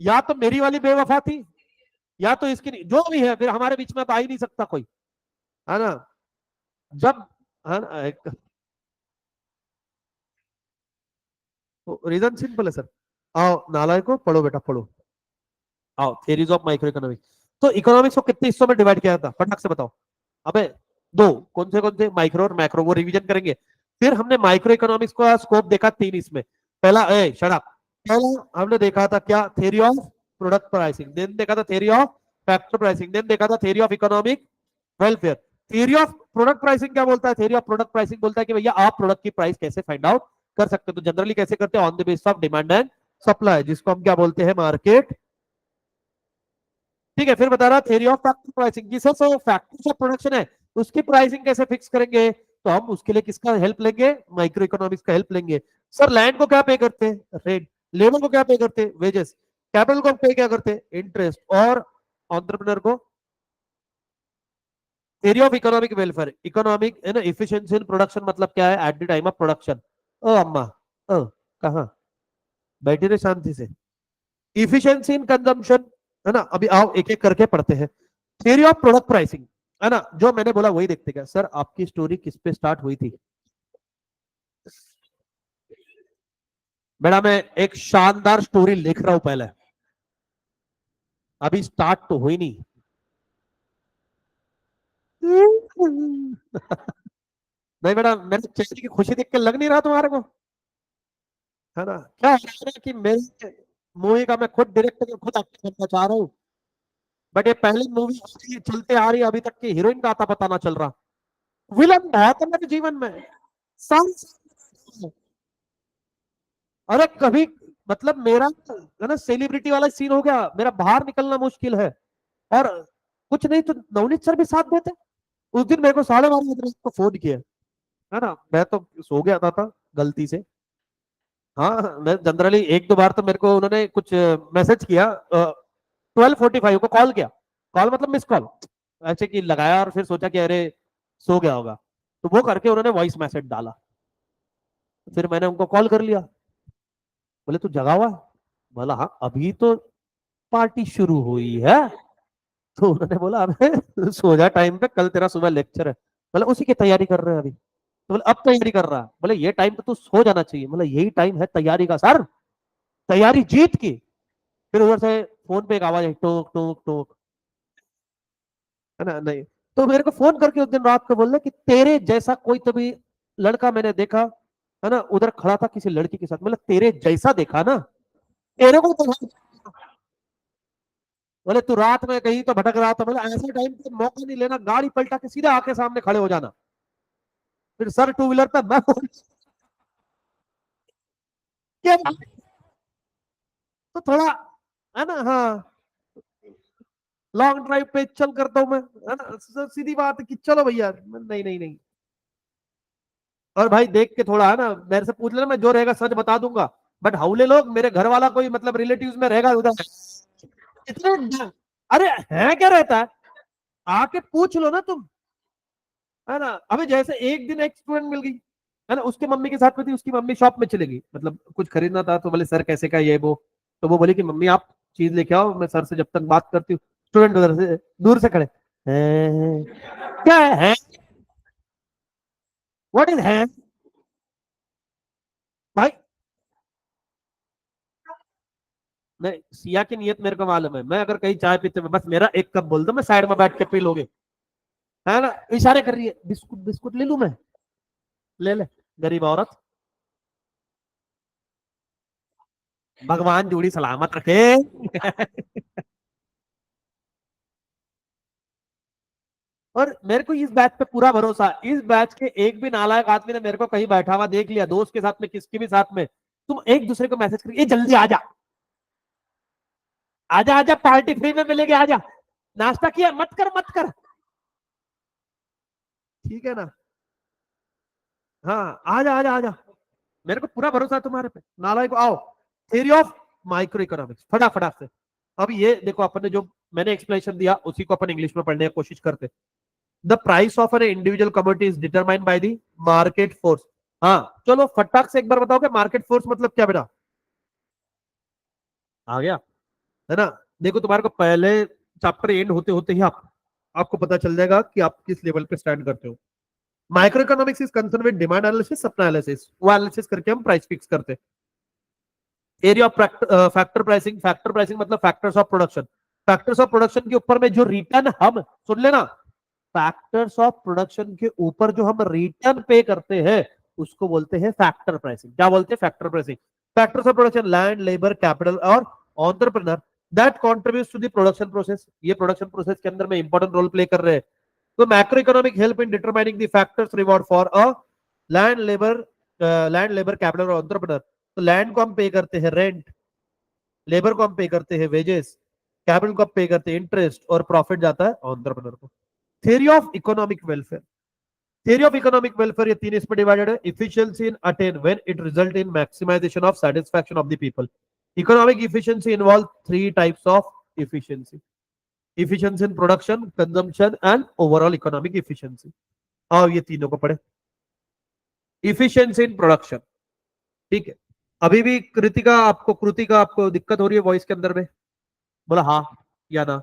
या तो मेरी वाली बेवफा थी, या तो इसकी नहीं, जो भी है, फिर हमारे बीच में तो आ ही नहीं सकता कोई, है ना। जब, है ना, रीजन सिंपल है सर। आओ नालायक को, पढ़ो बेटा पढ़ो। आओ, थेरीज ऑफ माइक्रो इकोनॉमिक्स। तो इकोनॉमिक्स को कितने हिस्सों में डिवाइड किया था, फटाक से बताओ। अबे, दो। कौन से माइक्रो और मैक्रो, वो रिवीजन करेंगे। फिर हमने माइक्रो इकोनॉमिक्स का स्कोप देखा तीन इसमें। पहला, शराब, पहला हमने देखा था क्या, theory of product pricing, then देखा था theory of factor pricing, then देखा था theory of economic welfare. Theory of product pricing क्या बोलता है, थ्योरी ऑफ प्रोडक्ट प्राइसिंग बोलता है कि भैया आप प्रोडक्ट की प्राइस कैसे फाइंड आउट कर सकते हो, तो जनरली कैसे करते हैं, on the basis of demand and supply, जिसको हम क्या बोलते हैं, मार्केट। ठीक है, फिर बता रहा थ्योरी ऑफ फैक्टर प्राइसिंग, जिस फैक्टर्स ऑफ प्रोडक्शन है उसकी प्राइसिंग कैसे फिक्स करेंगे, तो हम उसके लिए किसका हेल्प लेंगे, माइक्रो इकोनॉमिक्स का हेल्प लेंगे। सर लैंड को क्या पे करते हैं, रेंट। लेबर को क्या पे करते हैं, वेजेस। कैपिटल को पे क्या करते हैं, इंटरेस्ट। और ऑन्टरप्रनर को, area of economic welfare, economic है ना, इफिशिएंसी इन प्रोडक्शन, मतलब क्या है, at the time of production. ओ अम्मा, ओ कहा, बैठे रहे शांति से। इफिशिएंसी इन कंजम्पशन, है ना, अभी आओ एक एक करके पढ़ते हैं। थ्योरी ऑफ प्रोडक्ट प्राइसिंग, है ना, जो मैंने बोला वही देखते क्या। सर आपकी स्टोरी किस पे स्टार्ट हुई थी, बेटा मैं एक शानदार स्टोरी लिख रहा हूं पहले, अभी स्टार्ट तो हुई नहीं। नहीं बेटा, मेरे चेहरे की खुशी देख के लग नहीं रहा तुम्हारे को, है ना, क्या है ना कि मेरे मूवी का मैं खुद डायरेक्टर, खुद एक्टर करना चाह रहा हूँ, बट ये पहली मूवी चलते आ रही है, अभी तक की हीरोइन का आता पता ना चल रहा। विलन बहुत है मेरे जीवन में, साल। अरे कभी, मतलब मेरा है ना सेलिब्रिटी वाला सीन हो गया, मेरा बाहर निकलना मुश्किल है। और कुछ नहीं तो नवनीत सर भी साथ देते। उस दिन मेरे को 12:30 को फोन किया, है ना, मैं तो सो गया था गलती से। हाँ, मैं जनरली एक दो बार तो मेरे को उन्होंने कुछ मैसेज किया, 12:45 को कॉल किया, कॉल मतलब मिस कॉल, ऐसे कि लगाया और फिर सोचा कि अरे सो गया होगा, तो वो करके उन्होंने वॉइस मैसेज डाला। फिर मैंने उनको कॉल कर लिया, बोले तू जगा हुआ है? बोला हाँ, अभी तो पार्टी शुरू हुई है। तो उन्होंने बोला अबे सो जा टाइम पे, कल तेरा सुबह लेक्चर है। बोला उसी की तैयारी कर रहे हैं अभी। तो बोले अब तैयारी कर रहा है, बोले ये टाइम पे तू सो जाना चाहिए, बोला यही टाइम है तैयारी का सर, तैयारी जीत की। फिर उधर से फोन पे एक आवाज है, टोक टोक टोक, है ना, नहीं। तो मेरे को फोन करके उस दिन रात को बोल रहे कि तेरे जैसा कोई तो भी लड़का मैंने देखा, है ना, उधर खड़ा था किसी लड़की के साथ, मतलब तेरे जैसा देखा ना, तेरे को तो। बोले तू रात में कहीं तो भटक रहा था, बोले ऐसे टाइम पे मौका नहीं लेना, गाड़ी पलटा के सीधा आके सामने खड़े हो जाना। फिर सर टू व्हीलर पे, मैं क्या, तो थोड़ा, है ना, हाँ, लॉन्ग ड्राइव पे चल करता हूँ मैं, है ना, सीधी बात है कि चलो भैया, नहीं नहीं नहीं। और भाई देख के थोड़ा, है ना, मेरे से पूछ लेना, मैं जो रहेगा सच बता दूंगा। बट हाउले लोग, मेरे घर वाला कोई मतलब रिलेटिव्स में रहेगा उधर, इतने, अरे है क्या रहता है, आके पूछ लो ना तुम, है ना। अभी जैसे एक दिन एक स्टूडेंट मिल गई, है ना, उसके मम्मी के साथ में थी, उसकी मम्मी शॉप में चली गई, मतलब कुछ खरीदना था, तो बोले सर कैसे का ये वो, तो वो बोली कि मम्मी आप चीज लेके आओ, मैं सर से जब तक बात करती हूँ। स्टूडेंट उधर से दूर से खड़े, "हैं, क्या है, व्हाट इज है भाई"। नहीं, सिया की नियत मेरे को मालूम है, मैं अगर कहीं चाय पीते में बस मेरा एक कप बोल दो, मैं साइड में बैठ के पी लोगे, है ना। इशारे कर रही है, बिस्कुट बिस्कुट ले लूं मैं, ले ले, गरीब औरत, भगवान जोड़ी सलामत रखे। और मेरे को इस बैच पे पूरा भरोसा, इस बैच के एक भी नालायक आदमी ने मेरे को कहीं बैठा हुआ देख लिया, दोस्त के साथ में किसके भी साथ में, तुम एक दूसरे को मैसेज करिए, जल्दी आ जा, आजा आजा, पार्टी फ्री में मिलेगी, आजा। नाश्ता किया? मत कर मत कर, ठीक है ना? हाँ, आजा आजा आजा, मेरे को पूरा भरोसा है तुम्हारे पे, नालायक को। आओ, थ्योरी ऑफ माइक्रो इकोनॉमिक्स, फटाफट से। अब ये देखो, अपन ने जो मैंने एक्सप्लेनेशन दिया उसी को अपन इंग्लिश में पढ़ने की कोशिश करते। The price of an individual commodity is determined by the market force. हाँ, चलो फटाक से एक बार बताओगे मार्केट फोर्स मतलब क्या बेटा? आ गया है ना? देखो, तुम्हारे को पहले चैप्टर एंड होते होते ही आपको पता चल जाएगा कि आप किस लेवल पे स्टैंड करते हो। Micro economics is concern with demand analysis, supply analysis, वो एनालिसिस करके हम प्राइस फिक्स करते हैं। एरिया ऑफ फैक्टर प्राइसिंग मतलब factors of production. Factors of production के ऊपर में जो रिटर्न हम, सुन लेना, फैक्टर्स ऑफ प्रोडक्शन के ऊपर जो हम रिटर्न पे करते हैं उसको बोलते हैं फैक्टर प्राइसिंग। क्या बोलते हैं? Factor pricing. Factors of production, land, labour, capital और entrepreneur that contributes to the production process. ये प्रोडक्शन प्रोसेस के अंदर में इंपॉर्टेंट रोल प्ले कर रहे हैं। तो macro economic help in determining the factors reward for a land labour capital और एंटरप्रेन्योर। तो लैंड को हम पे करते हैं रेंट, लेबर को हम पे करते हैं वेजेस, कैपिटल को हम पे करते हैं इंटरेस्ट, और प्रॉफिट जाता है एंटरप्रेन्योर को। Theory of economic welfare, theory of economic welfare ये तीन इसमें डिवाइडेड है। efficiency in attain when it result in maximization of satisfaction of the people। economic efficiency involve three types of efficiency: efficiency in production, consumption and overall economic efficiency। आओ ये तीनों को पढ़े। efficiency in production, ठीक है। अभी भी कृतिका आपको दिक्कत हो रही है वॉइस के अंदर में? बोला हाँ या ना?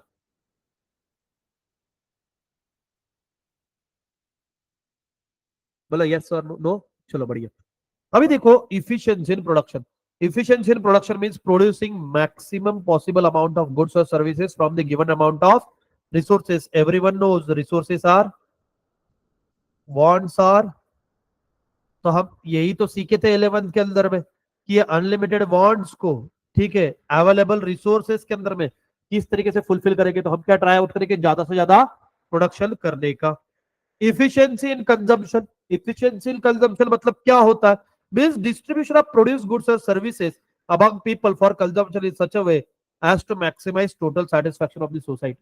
बोला यस और नो? चलो बढ़िया। अभी देखो, efficiency in production. Efficiency in production means producing maximum possible amount of goods और services from the given amount of resources. Everyone knows resources are, wants are. तो हम यही तो सीखे थे 11th के अंदर में कि अनलिमिटेड वांट्स को, ठीक है, अवेलेबल रिसोर्सेज के अंदर में किस तरीके से फुलफिल करेंगे। तो हम क्या ट्राई आउट करेंगे? ज्यादा से ज्यादा प्रोडक्शन करने का। Efficiency in consumption, efficiency in consumption मतलब क्या होता है? Means distribution of produce goods और services among people for consumption in such a way as to maximise total satisfaction of the society.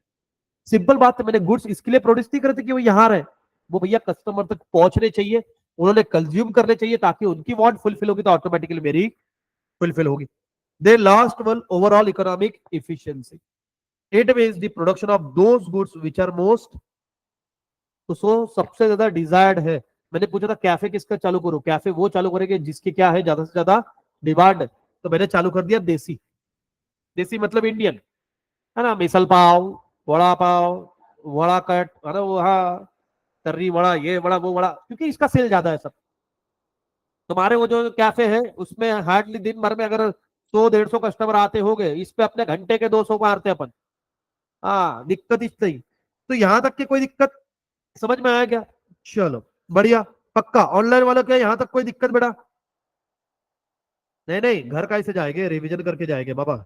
Simple बात है, मैंने गुड्स इसके लिए प्रोड्यूस नहीं करते कि वो यहाँ रहे, वो भैया कस्टमर तक पहुंचने चाहिए, उन्होंने कंज्यूम करने चाहिए, ताकि उनकी वांट फुलफिल होगी तो ऑटोमेटिकली मेरी फुलफिल होगी। The last one overall economic efficiency, it means the production of those goods which are most, तो सबसे ज्यादा डिजायर्ड है। मैंने पूछा था कैफे किसका चालू करूं? कैफे वो चालू करेंगे जिसकी क्या है, ज्यादा से ज्यादा डिमांड। तो मैंने चालू कर दिया देसी। देसी मतलब इंडियन, है ना? मिसल पाव, वड़ा पाव, वड़ा कट, अरे वो हाँ, तर्री वड़ा, ये वड़ा वो वड़ा, क्योंकि इसका सेल ज्यादा है सब। तुम्हारे वो जो कैफे है उसमें हार्डली दिन भर में अगर 100-150 कस्टमर आते होंगे, इस पे अपने घंटे के 200 मारते अपन। हाँ, दिक्कत इस नहीं। तो यहां तक की कोई दिक्कत समझ में आया क्या? चलो बढ़िया, पक्का। ऑनलाइन वालों क्या यहां तक कोई दिक्कत बेटा? नहीं नहीं, घर कैसे जाएंगे? रिवीजन करके जाएंगे बाबा।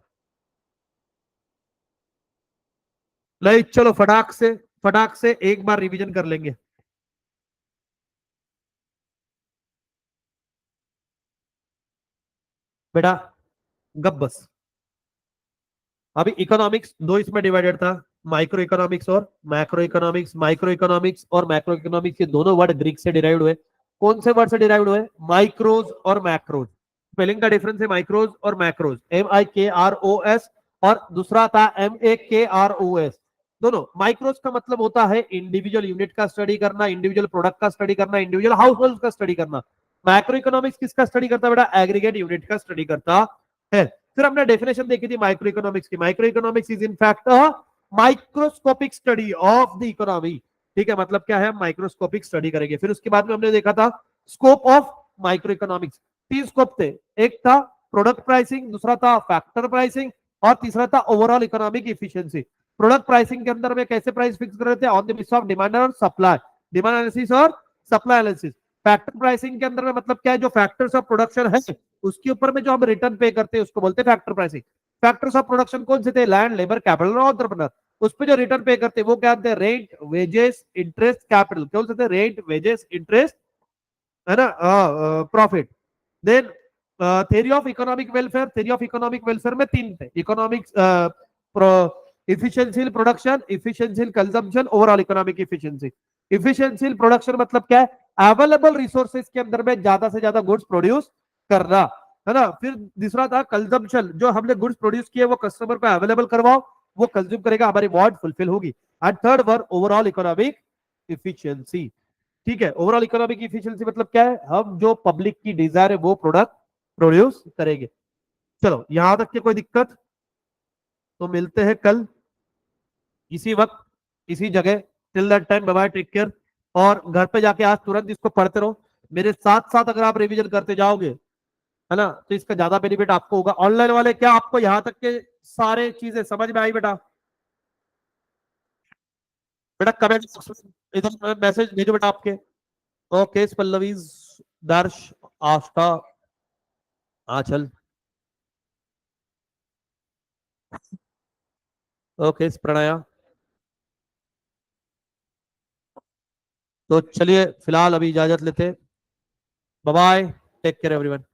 नहीं, चलो फटाक से एक बार रिवीजन कर लेंगे बेटा। गप बस। अभी इकोनॉमिक्स दो इसमें डिवाइडेड था, माइक्रो इकोनॉमिक्स और मैक्रो इकोनॉमिक्स। माइक्रो इकोनॉमिक्स और मैक्रो इकोनॉमिक्स ये दोनों वर्ड ग्रीक से डिराइव्ड हुए। कौन से वर्ड से डिराइव्ड हुए? माइक्रोज और मैक्रोज। स्पेलिंग का डिफरेंस है माइक्रोज और मैक्रोज, MIKROS, और दूसरा था MAKROS। दोनों माइक्रोज का मतलब होता है इंडिविजुअल यूनिट का स्टडी करना, इंडिविजुअल प्रोडक्ट का स्टडी करना, इंडिविजुअल हाउस होल्ड का स्टडी करना। मैक्रो इकोनॉमिक्स किसका स्टडी करता है बेटा? एग्रीगेट यूनिट का स्टडी करता है। फिर हमने डेफिनेशन देखी थी माइक्रो इकोनॉमिक्स की। Micro economics is in fact a microscopic study of the economy. ठीक है, मतलब क्या है? माइक्रोस्कोपिक स्टडी करेंगे। फिर उसके बाद में हमने देखा था स्कोप ऑफ माइक्रो इकोनॉमिक्स। तीन स्कोप थे, एक था प्रोडक्ट प्राइसिंग, दूसरा था फैक्टर प्राइसिंग, और तीसरा था overall economic efficiency. Product pricing के अंदर में कैसे प्राइस फिक्स कर रहे थे? On the basis of demand और सप्लाई, डिमांड एनालिसिस और सप्लाई एनालिसिस। फैक्टर प्राइसिंग के अंदर में मतलब क्या है? जो फैक्टर्स ऑफ प्रोडक्शन है उसके ऊपर में जो हम रिटर्न पे करते हैं उसको बोलते हैं factor pricing. Factors of production कौन से थे? लैंड, लेबर, कैपिटल और एंटरप्रेन्योर। उस पे जो रिटर्न पे करते हैं वो क्या होते हैं? Rent, wages, interest, capital. कौन से थे? रेंट, वेजेस, इंटरेस्ट, है ना, profit. Then theory of economic welfare. Theory of economic welfare में तीन थे, economics, efficiency in production, efficiency in consumption, overall economic efficiency. Efficiency in production मतलब क्या है? अवेलेबल रिसोर्सेज के अंदर में ज्यादा से ज्यादा गुड्स प्रोड्यूस करना, है ना। फिर दूसरा था कंजम्पशन, जो हमने गुड्स प्रोड्यूस किए वो कस्टमर को अवेलेबल करवाओ, वो कंज्यूम करेगा, हमारी वांट फुलफिल होगी। And third were overall economic efficiency. ठीक है, ओवरऑल इकोनॉमिक इफिशियंसी मतलब क्या है? हम जो पब्लिक की डिजायर है वो प्रोडक्ट प्रोड्यूस करेंगे। चलो यहां तक की कोई दिक्कत? तो मिलते हैं कल इसी वक्त इसी जगह। Till that time bye bye, take care. और घर पे जाके आज तुरंत इसको पढ़ते रहो मेरे साथ साथ। अगर आप रिवीजन करते जाओगे, है ना, तो इसका ज्यादा बेनिफिट आपको होगा। ऑनलाइन वाले क्या आपको यहां तक के सारे चीजें समझ में आई बेटा? बेटा कमेंट इधर मैसेज भेजो बेटा आपके। ओके पल्लवीज, दर्श, आस्था, आंचल। ओके प्रणया। तो चलिए फिलहाल अभी इजाजत लेते। Bye bye, take care everyone.